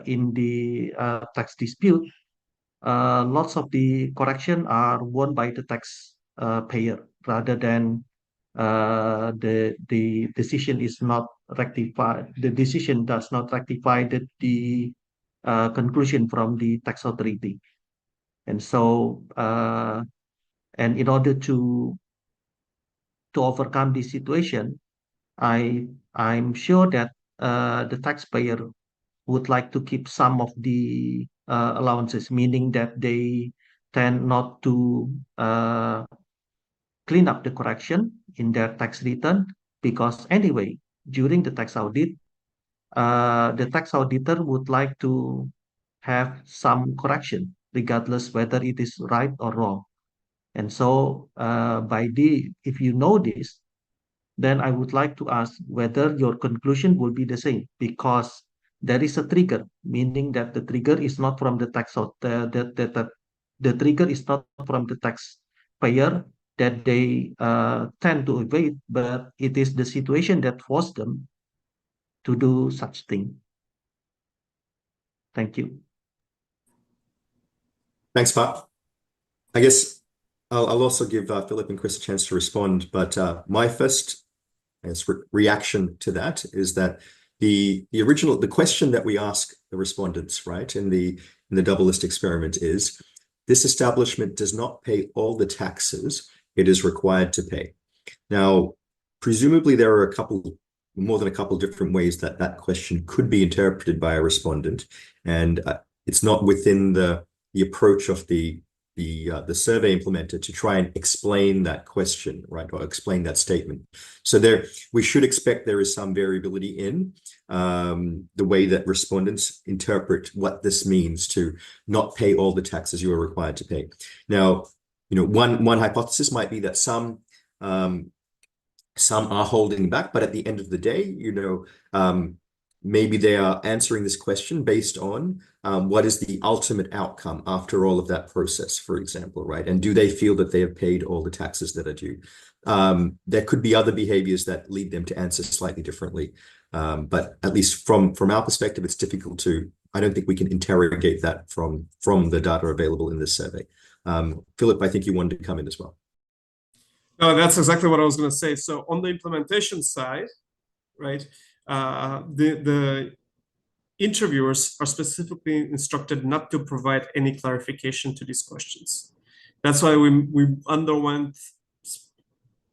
in the tax dispute, lots of the correction are won by the tax payer rather than the decision is not rectified. The decision does not rectify the conclusion from the tax authority. And so, and in order to overcome this situation, I'm sure that the taxpayer would like to keep some of the allowances, meaning that they tend not to clean up the correction in their tax return, because anyway, during the tax audit, the tax auditor would like to have some correction, regardless whether it is right or wrong. And so, if you know this, then I would like to ask whether your conclusion will be the same, because there is a trigger, meaning that the trigger is not from the tax the trigger is not from the taxpayer that they tend to evade, but it is the situation that forced them to do such thing. Thank you. Thanks, Pat. I guess I'll also give Filip and Chris a chance to respond, but my first reaction to that is that the question that we ask the respondents, right, in the double list experiment is, this establishment does not pay all the taxes it is required to pay. Now, presumably there are more than a couple different ways that that question could be interpreted by a respondent, and it's not within the approach of the the survey implementer to try and explain that question, right, or explain that statement. So there, we should expect there is some variability in the way that respondents interpret what this means to not pay all the taxes you are required to pay. Now, one hypothesis might be that some are holding back, but at the end of the day, maybe they are answering this question based on what is the ultimate outcome after all of that process, for example, right? And do they feel that they have paid all the taxes that are due? There could be other behaviors that lead them to answer slightly differently. But at least from our perspective, it's difficult to, I don't think we can interrogate that from the data available in this survey. Filip, I think you wanted to come in as well. No, that's exactly what I was going to say. So on the implementation side, right, the interviewers are specifically instructed not to provide any clarification to these questions. That's why we underwent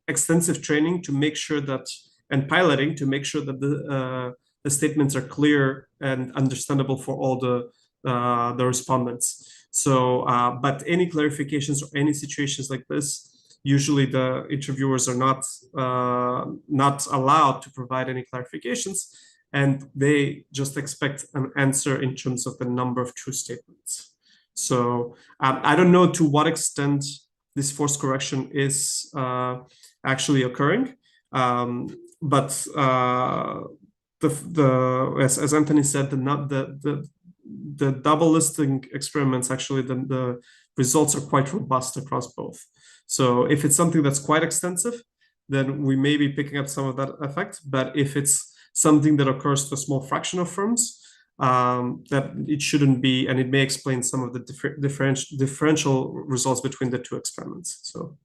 extensive training to make sure that, and piloting to make sure that the statements are clear and understandable for all the respondents. So, but any clarifications or any situations like this, usually the interviewers are not allowed to provide any clarifications, and they just expect an answer in terms of the number of true statements. So I don't know to what extent this force correction is actually occurring, but as Anthony said, the double listing experiments, actually the results are quite robust across both. So if it's something that's quite extensive, then we may be picking up some of that effect. But if it's something that occurs to a small fraction of firms, that it shouldn't be, and it may explain some of the differential results between the two experiments. So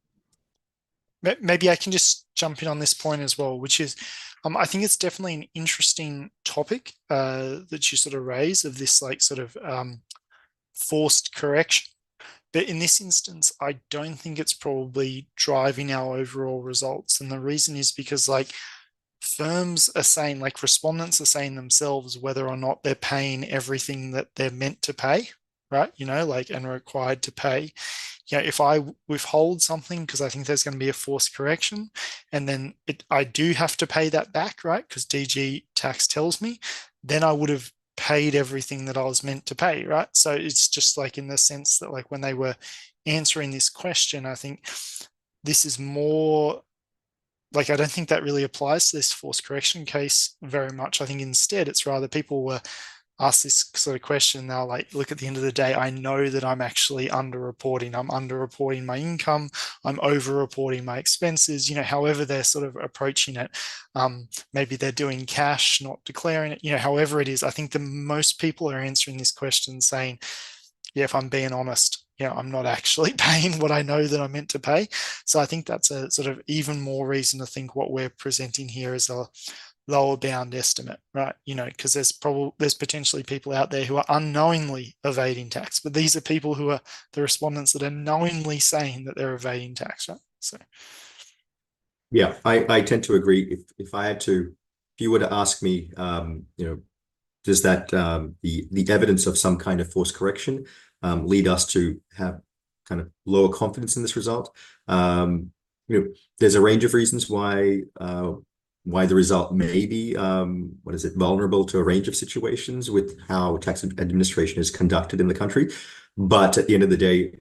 maybe I can just jump in on this point as well, which is, I think it's definitely an interesting topic that you sort of raise, of this like sort of forced correction. But in this instance, I don't think it's probably driving our overall results. And the reason is because like firms are saying, like respondents are saying themselves, whether or not they're paying everything that they're meant to pay, right? Like, and required to pay. If I withhold something because I think there's going to be a forced correction, and then I do have to pay that back, right? Because DG tax tells me, then I would have paid everything that I was meant to pay, right? So it's just like in the sense that like when they were answering this question, I think this is more like, I don't think that really applies to this forced correction case very much. I think instead it's rather people were asked this sort of question. Now, like, look, at the end of the day, I know that I'm actually underreporting. I'm underreporting my income. I'm overreporting my expenses. However they're sort of approaching it. Maybe they're doing cash, not declaring it. However it is, I think the most people are answering this question saying, yeah, if I'm being honest, I'm not actually paying what I know that I'm meant to pay. So I think that's a sort of even more reason to think what we're presenting here is a lower bound estimate, right? Because there's potentially people out there who are unknowingly evading tax, but these are people who are the respondents that are knowingly saying that they're evading tax, right? So yeah, I tend to agree. If you were to ask me, does that the evidence of some kind of force correction lead us to have kind of lower confidence in this result? There's a range of reasons why the result may be, vulnerable to a range of situations with how tax administration is conducted in the country. But at the end of the day,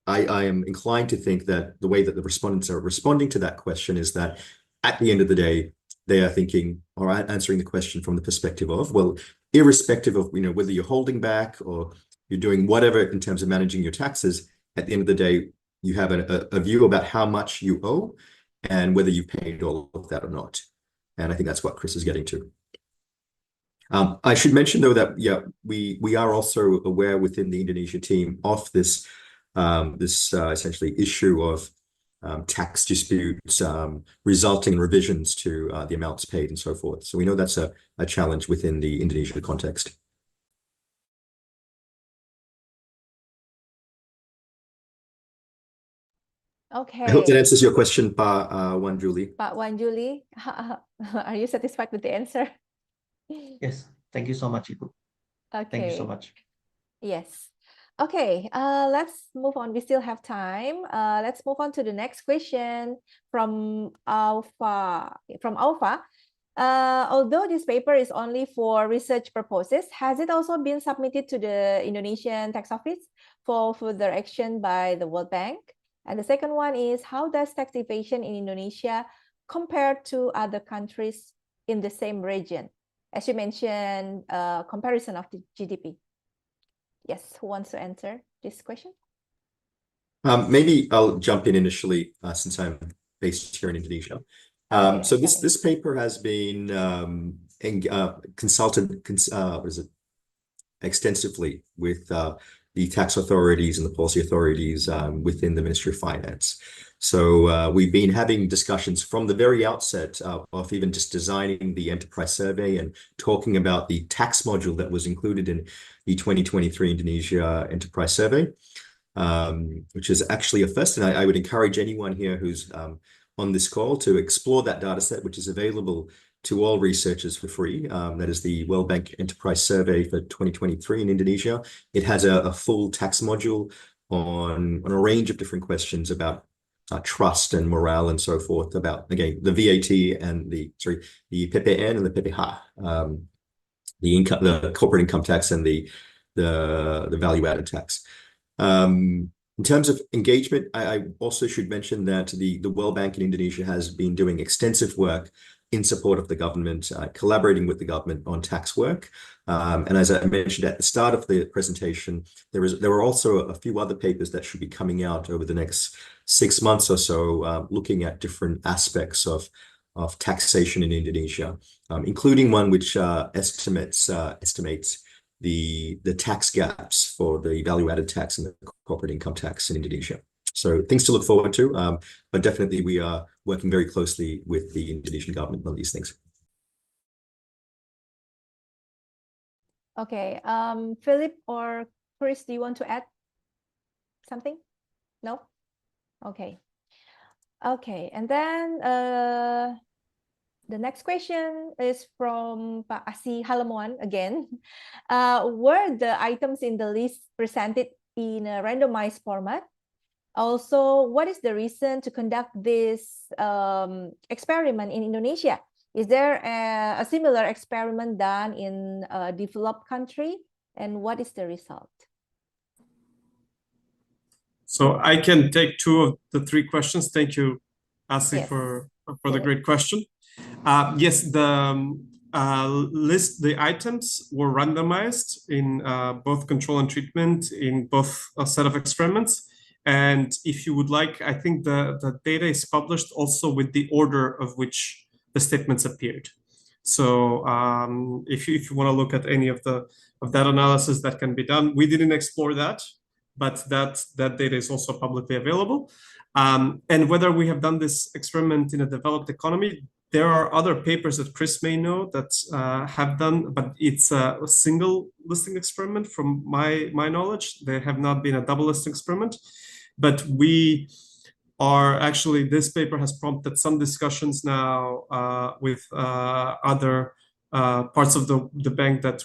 I am inclined to think that the way that the respondents are responding to that question is that at the end of the day, they are thinking or answering the question from the perspective of, well, irrespective of, whether you're holding back or you're doing whatever in terms of managing your taxes, at the end of the day, you have a view about how much you owe and whether you paid all of that or not. And I think that's what Chris is getting to. I should mention, though, that, we are also aware within the Indonesia team of this essentially issue of tax disputes resulting in revisions to the amounts paid and so forth. So we know that's a challenge within the Indonesia context. Okay. I hope that answers your question, Pak Wan Juli. Pak Wan Juli, are you satisfied with the answer? Yes, thank you so much, Ibu. Okay. Thank you so much. Yes. Okay, let's move on. We still have time. Let's move on to the next question from Alpha. Although this paper is only for research purposes, has it also been submitted to the Indonesian Tax Office for further action by the World Bank? And the second one is, how does tax evasion in Indonesia compare to other countries in the same region? As you mentioned, comparison of the GDP. Yes, who wants to answer this question? Maybe I'll jump in initially since I'm based here in Indonesia. So this paper has been consulted extensively with the tax authorities and the policy authorities within the Ministry of Finance. So we've been having discussions from the very outset of even just designing the enterprise survey and talking about the tax module that was included in the 2023 Indonesia Enterprise Survey, which is actually a first. And I would encourage anyone here who's on this call to explore that data set, which is available to all researchers for free. That is the World Bank Enterprise Survey for 2023 in Indonesia. It has a full tax module on a range of different questions about trust and morale and so forth, about, again, the VAT and the PPN and the PPH, the corporate income tax and the value-added tax. In terms of engagement, I also should mention that the World Bank in Indonesia has been doing extensive work in support of the government, collaborating with the government on tax work. And as I mentioned at the start of the presentation, there are also a few other papers that should be coming out over the next 6 months or so, looking at different aspects of taxation in Indonesia, including one which estimates the tax gaps for the value-added tax and the corporate income tax in Indonesia. So things to look forward to, but definitely we are working very closely with the Indonesian government on these things. Okay, Philip or Chris, do you want to add something? No? Okay. Okay, and then the next question is from Pak Asi Halamuan again. Were the items in the list presented in a randomized format? Also, what is the reason to conduct this experiment in Indonesia? Is there a similar experiment done in a developed country? And what is the result? So I can take 2 of the 3 questions. Thank you, Asi, for the great question. Yes, the the items were randomized in both control and treatment in both a set of experiments. And if you would like, I think the data is published also with the order of which the statements appeared. So if you want to look at any of that analysis, that can be done. We didn't explore that, but that data is also publicly available. And whether we have done this experiment in a developed economy, there are other papers that Chris may know that have done, but it's a single listing experiment from my knowledge. There have not been a double listing experiment. But we are actually, this paper has prompted some discussions now with other parts of the bank that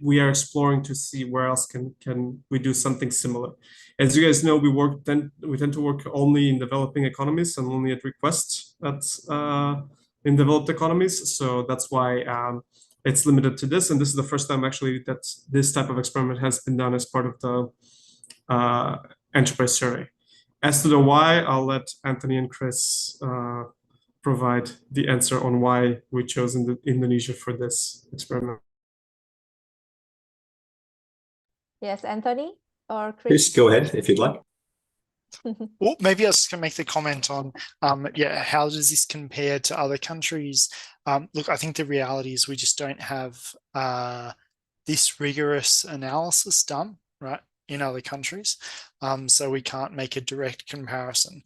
we are exploring to see where else can we do something similar. As you guys know, we tend to work only in developing economies and only at request in developed economies. So that's why it's limited to this. And this is the first time actually that this type of experiment has been done as part of the enterprise survey. As to the why, I'll let Anthony and Chris provide the answer on why we chose Indonesia for this experiment. Yes, Anthony or Chris? Chris, go ahead if you'd like. Well, maybe I was going to make the comment on, how does this compare to other countries? Look, I think the reality is we just don't have this rigorous analysis done, right, in other countries. So we can't make a direct comparison.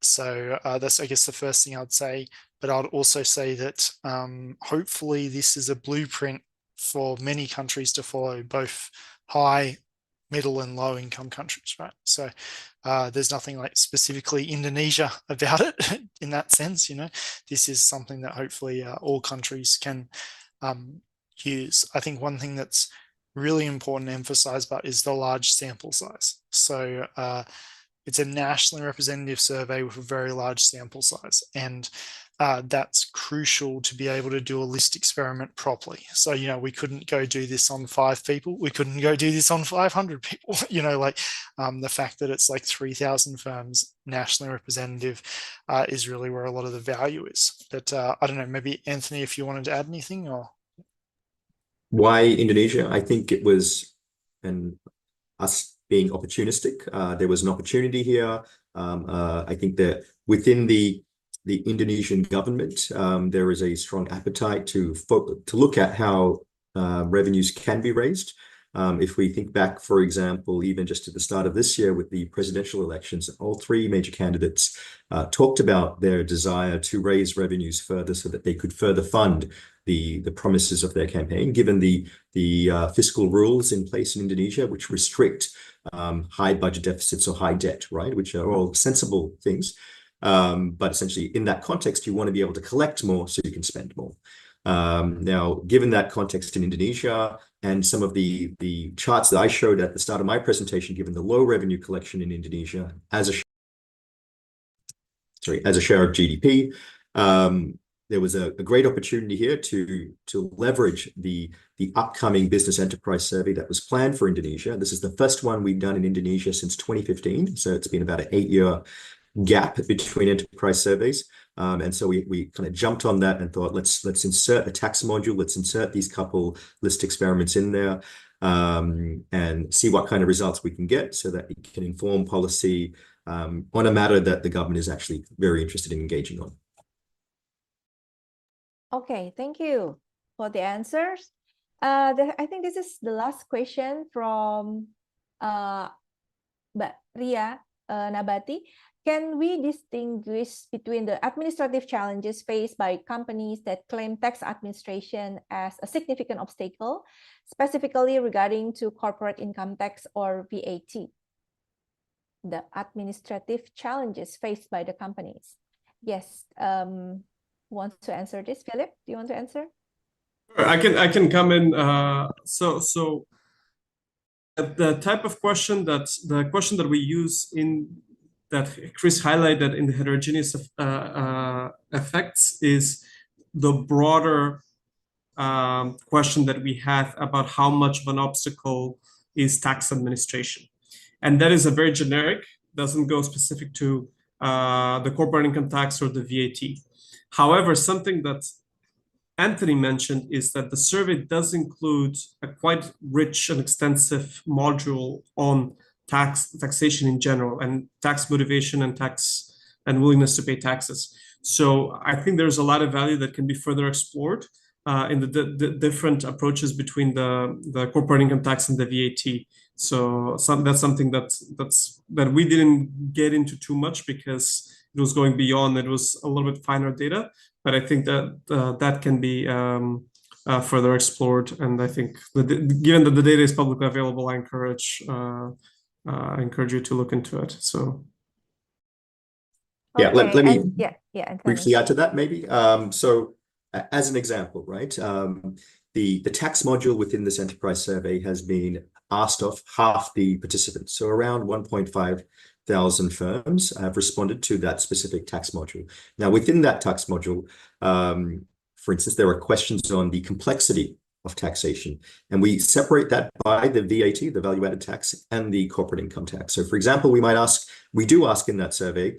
So that's, I guess, the first thing I'd say. But I'd also say that hopefully this is a blueprint for many countries to follow, both high, middle and low income countries, right? So there's nothing like specifically Indonesia about it in that sense, this is something that hopefully all countries can use. I think one thing that's really important to emphasize, but is the large sample size. So it's a nationally representative survey with a very large sample size, and that's crucial to be able to do a list experiment properly. So, you know, we couldn't go do this on 5 people. We couldn't go do this on 500 people, you know, like the fact that it's like 3,000 firms nationally representative is really where a lot of the value is. But I don't know, maybe Anthony, if you wanted to add anything or. Why Indonesia? I think it was us being opportunistic. There was an opportunity here. I think that within the Indonesian government, there is a strong appetite to look at how revenues can be raised. If we think back, for example, even just at the start of this year with the presidential elections, all 3 major candidates talked about their desire to raise revenues further so that they could further fund the promises of their campaign, given the fiscal rules in place in Indonesia, which restrict high budget deficits or high debt, right? Which are all sensible things. But essentially, in that context, you want to be able to collect more so you can spend more. Now, given that context in Indonesia and some of the charts that I showed at the start of my presentation, given the low revenue collection in Indonesia as a share of GDP, there was a great opportunity here to leverage the upcoming business enterprise survey that was planned for Indonesia. This is the first one we've done in Indonesia since 2015, so it's been about an 8-year gap between enterprise surveys. And so we kind of jumped on that and thought, let's insert a tax module, let's insert these couple list experiments in there, and see what kind of results we can get so that it can inform policy on a matter that the government is actually very interested in engaging on. Okay, thank you for the answers. I think this is the last question from Mbak Ria Nabati. Can we distinguish between the administrative challenges faced by companies that claim tax administration as a significant obstacle, specifically regarding to corporate income tax or VAT? The administrative challenges faced by the companies. Yes, wants to answer this? Filip, do you want to answer? I can come in. So the type of question that we use that Chris highlighted in the heterogeneous effects is the broader question that we have about how much of an obstacle is tax administration. And that is a very generic, doesn't go specific to the corporate income tax or the VAT. However, something that Anthony mentioned is that the survey does include a quite rich and extensive module on taxation in general and tax motivation and willingness to pay taxes. So I think there's a lot of value that can be further explored in the different approaches between the corporate income tax and the VAT. So that's something that we didn't get into too much because it was going beyond. It was a little bit finer data, but I think that that can be further explored. And I think given that the data is publicly available, I encourage you to look into it. So yeah, okay, let me briefly Anthony. add to that maybe. So as an example, right, the tax module within this enterprise survey has been asked of half the participants. So around 1,500 firms have responded to that specific tax module. Now, within that tax module, for instance, there are questions on the complexity of taxation, and we separate that by the VAT, the value-added tax, and the corporate income tax. So, for example, we do ask in that survey,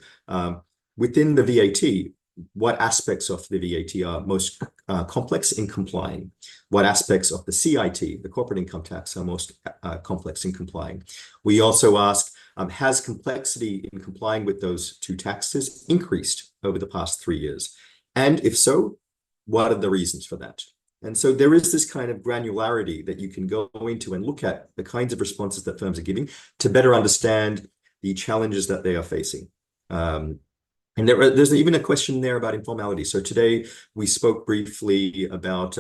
within the VAT, what aspects of the VAT are most complex in complying? What aspects of the CIT, the corporate income tax, are most complex in complying? We also ask, has complexity in complying with those 2 taxes increased over the past 3 years? And if so, what are the reasons for that? And so there is this kind of granularity that you can go into and look at the kinds of responses that firms are giving to better understand the challenges that they are facing. And there's even a question there about informality. So today we spoke briefly about,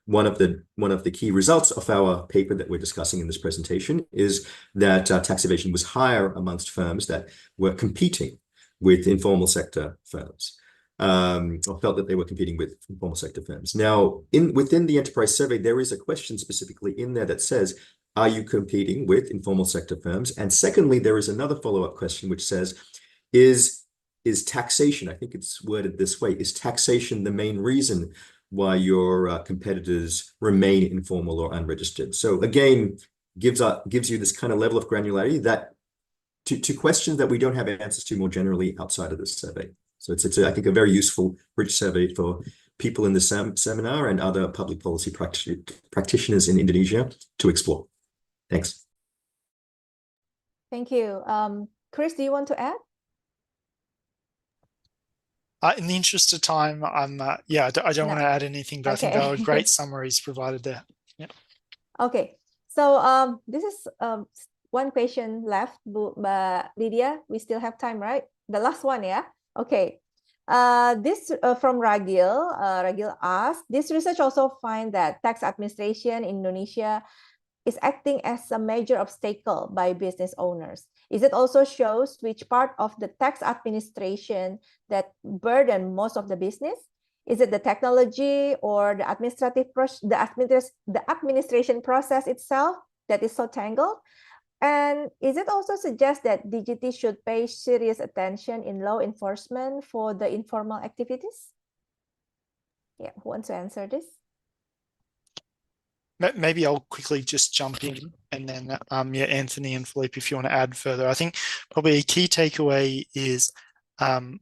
one of the key results of our paper that we're discussing in this presentation is that tax evasion was higher amongst firms that were competing with informal sector firms. or felt that they were competing with informal sector firms. Now, within the enterprise survey, there is a question specifically in there that says, are you competing with informal sector firms? And secondly, there is another follow-up question which says, is taxation, I think it's worded this way, is taxation the main reason why your competitors remain informal or unregistered? So again, gives you this kind of level of granularity that to questions that we don't have answers to more generally outside of this survey. So it's I think, a very useful, rich survey for people in the seminar and other public policy practitioners in Indonesia to explore. Thanks. Thank you. Chris, do you want to add? In the interest of time, I don't want to add anything, but I think there were great summaries provided there. Yeah. Okay. So this is one question left, but Lydia, we still have time, right? The last one, yeah? Okay. This from Ragil. Ragil asked, this research also finds that tax administration in Indonesia is acting as a major obstacle by business owners. Is it also shows which part of the tax administration that burden most of the business? Is it the technology or the administration process itself that is so tangled? And is it also suggest that DGT should pay serious attention in law enforcement for the informal activities? Yeah, who wants to answer this? Maybe I'll quickly just jump in, and then Anthony and Filip, if you want to add further. I think probably a key takeaway is, and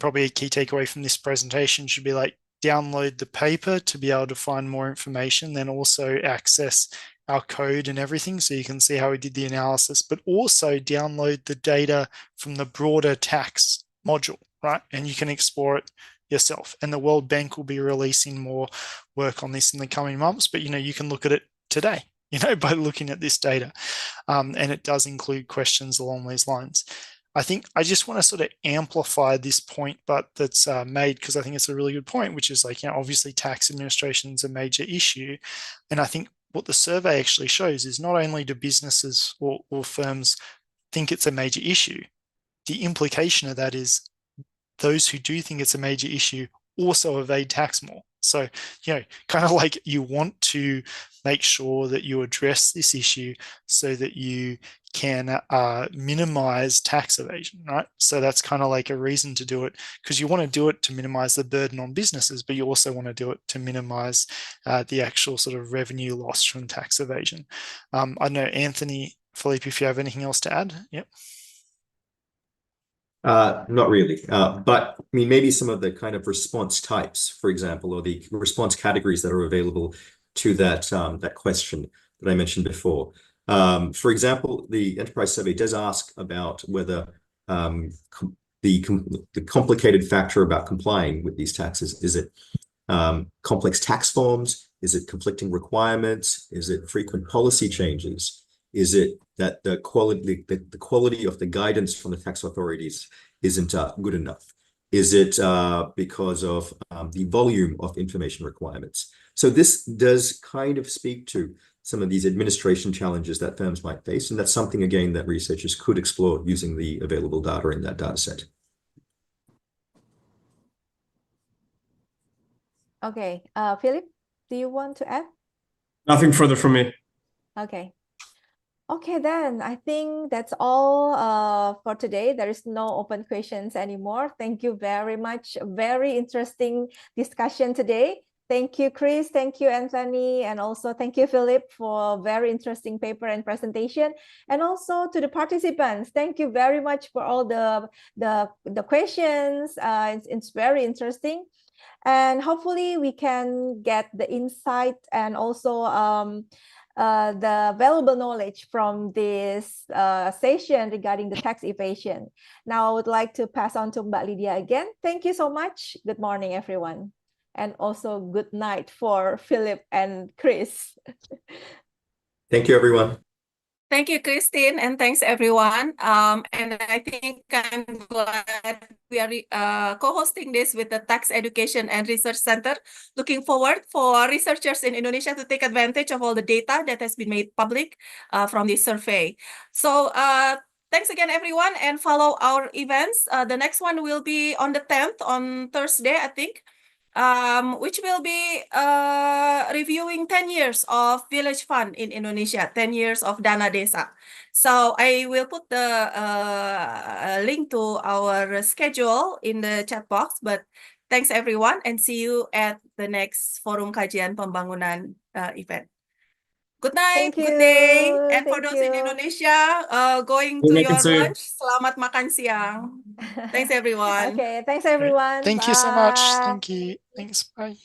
probably a key takeaway from this presentation should be like, download the paper to be able to find more information, then also access our code and everything so you can see how we did the analysis, but also download the data from the broader tax module, right? And you can explore it yourself. And the World Bank will be releasing more work on this in the coming months, but you can look at it today, by looking at this data. And it does include questions along these lines. I think I just want to sort of amplify this point, but that's made because I think it's a really good point, which is like, obviously tax administration is a major issue. And I think what the survey actually shows is not only do businesses or firms think it's a major issue, the implication of that is those who do think it's a major issue also evade tax more. So, kind of like you want to make sure that you address this issue so that you can minimize tax evasion, right? So that's kind of like a reason to do it, because you want to do it to minimize the burden on businesses, but you also want to do it to minimize the actual sort of revenue loss from tax evasion. I don't know, Anthony, Filip, if you have anything else to add? Yep. Not really, but I mean, maybe some of the kind of response types, for example, or the response categories that are available to that question that I mentioned before. For example, the enterprise survey does ask about whether the complicated factor about complying with these taxes, is it complex tax forms? Is it conflicting requirements? Is it frequent policy changes? Is it that the quality of the guidance from the tax authorities isn't good enough? Is it because of the volume of information requirements? So this does kind of speak to some of these administration challenges that firms might face, and that's something, again, that researchers could explore using the available data in that data set. Okay, Filip, do you want to add? Nothing further from me. Okay. Okay, then I think that's all for today. There is no open questions anymore. Thank you very much. Very interesting discussion today. Thank you, Chris. Thank you, Anthony. And also thank you, Filip, for a very interesting paper and presentation. And also to the participants, thank you very much for all the questions. It's very interesting. And hopefully we can get the insight and also the valuable knowledge from this session regarding the tax evasion. Now I would like to pass on to Mbak Lydia again. Thank you so much. Good morning, everyone. And also good night for Filip and Chris. Thank you, everyone. Thank you, Christine, and thanks, everyone. And I think I'm glad we are co-hosting this with the Tax Education and Research Center. Looking forward for researchers in Indonesia to take advantage of all the data that has been made public from this survey. So thanks again, everyone, and follow our events. The next one will be on the 10th, on Thursday, I think, which will be reviewing 10 years of Village Fund in Indonesia, 10 years of Dana Desa. So I will put the link to our schedule in the chat box, but thanks everyone, and see you at the next Forum Kajian Pembangunan event. Good night, Thank good day, you. and for Thank those in you. Indonesia going to your lunch, selamat makan siang. Thanks everyone. Okay, thanks Great. everyone. Thank you so much. Bye. Thank you. Thanks. Bye.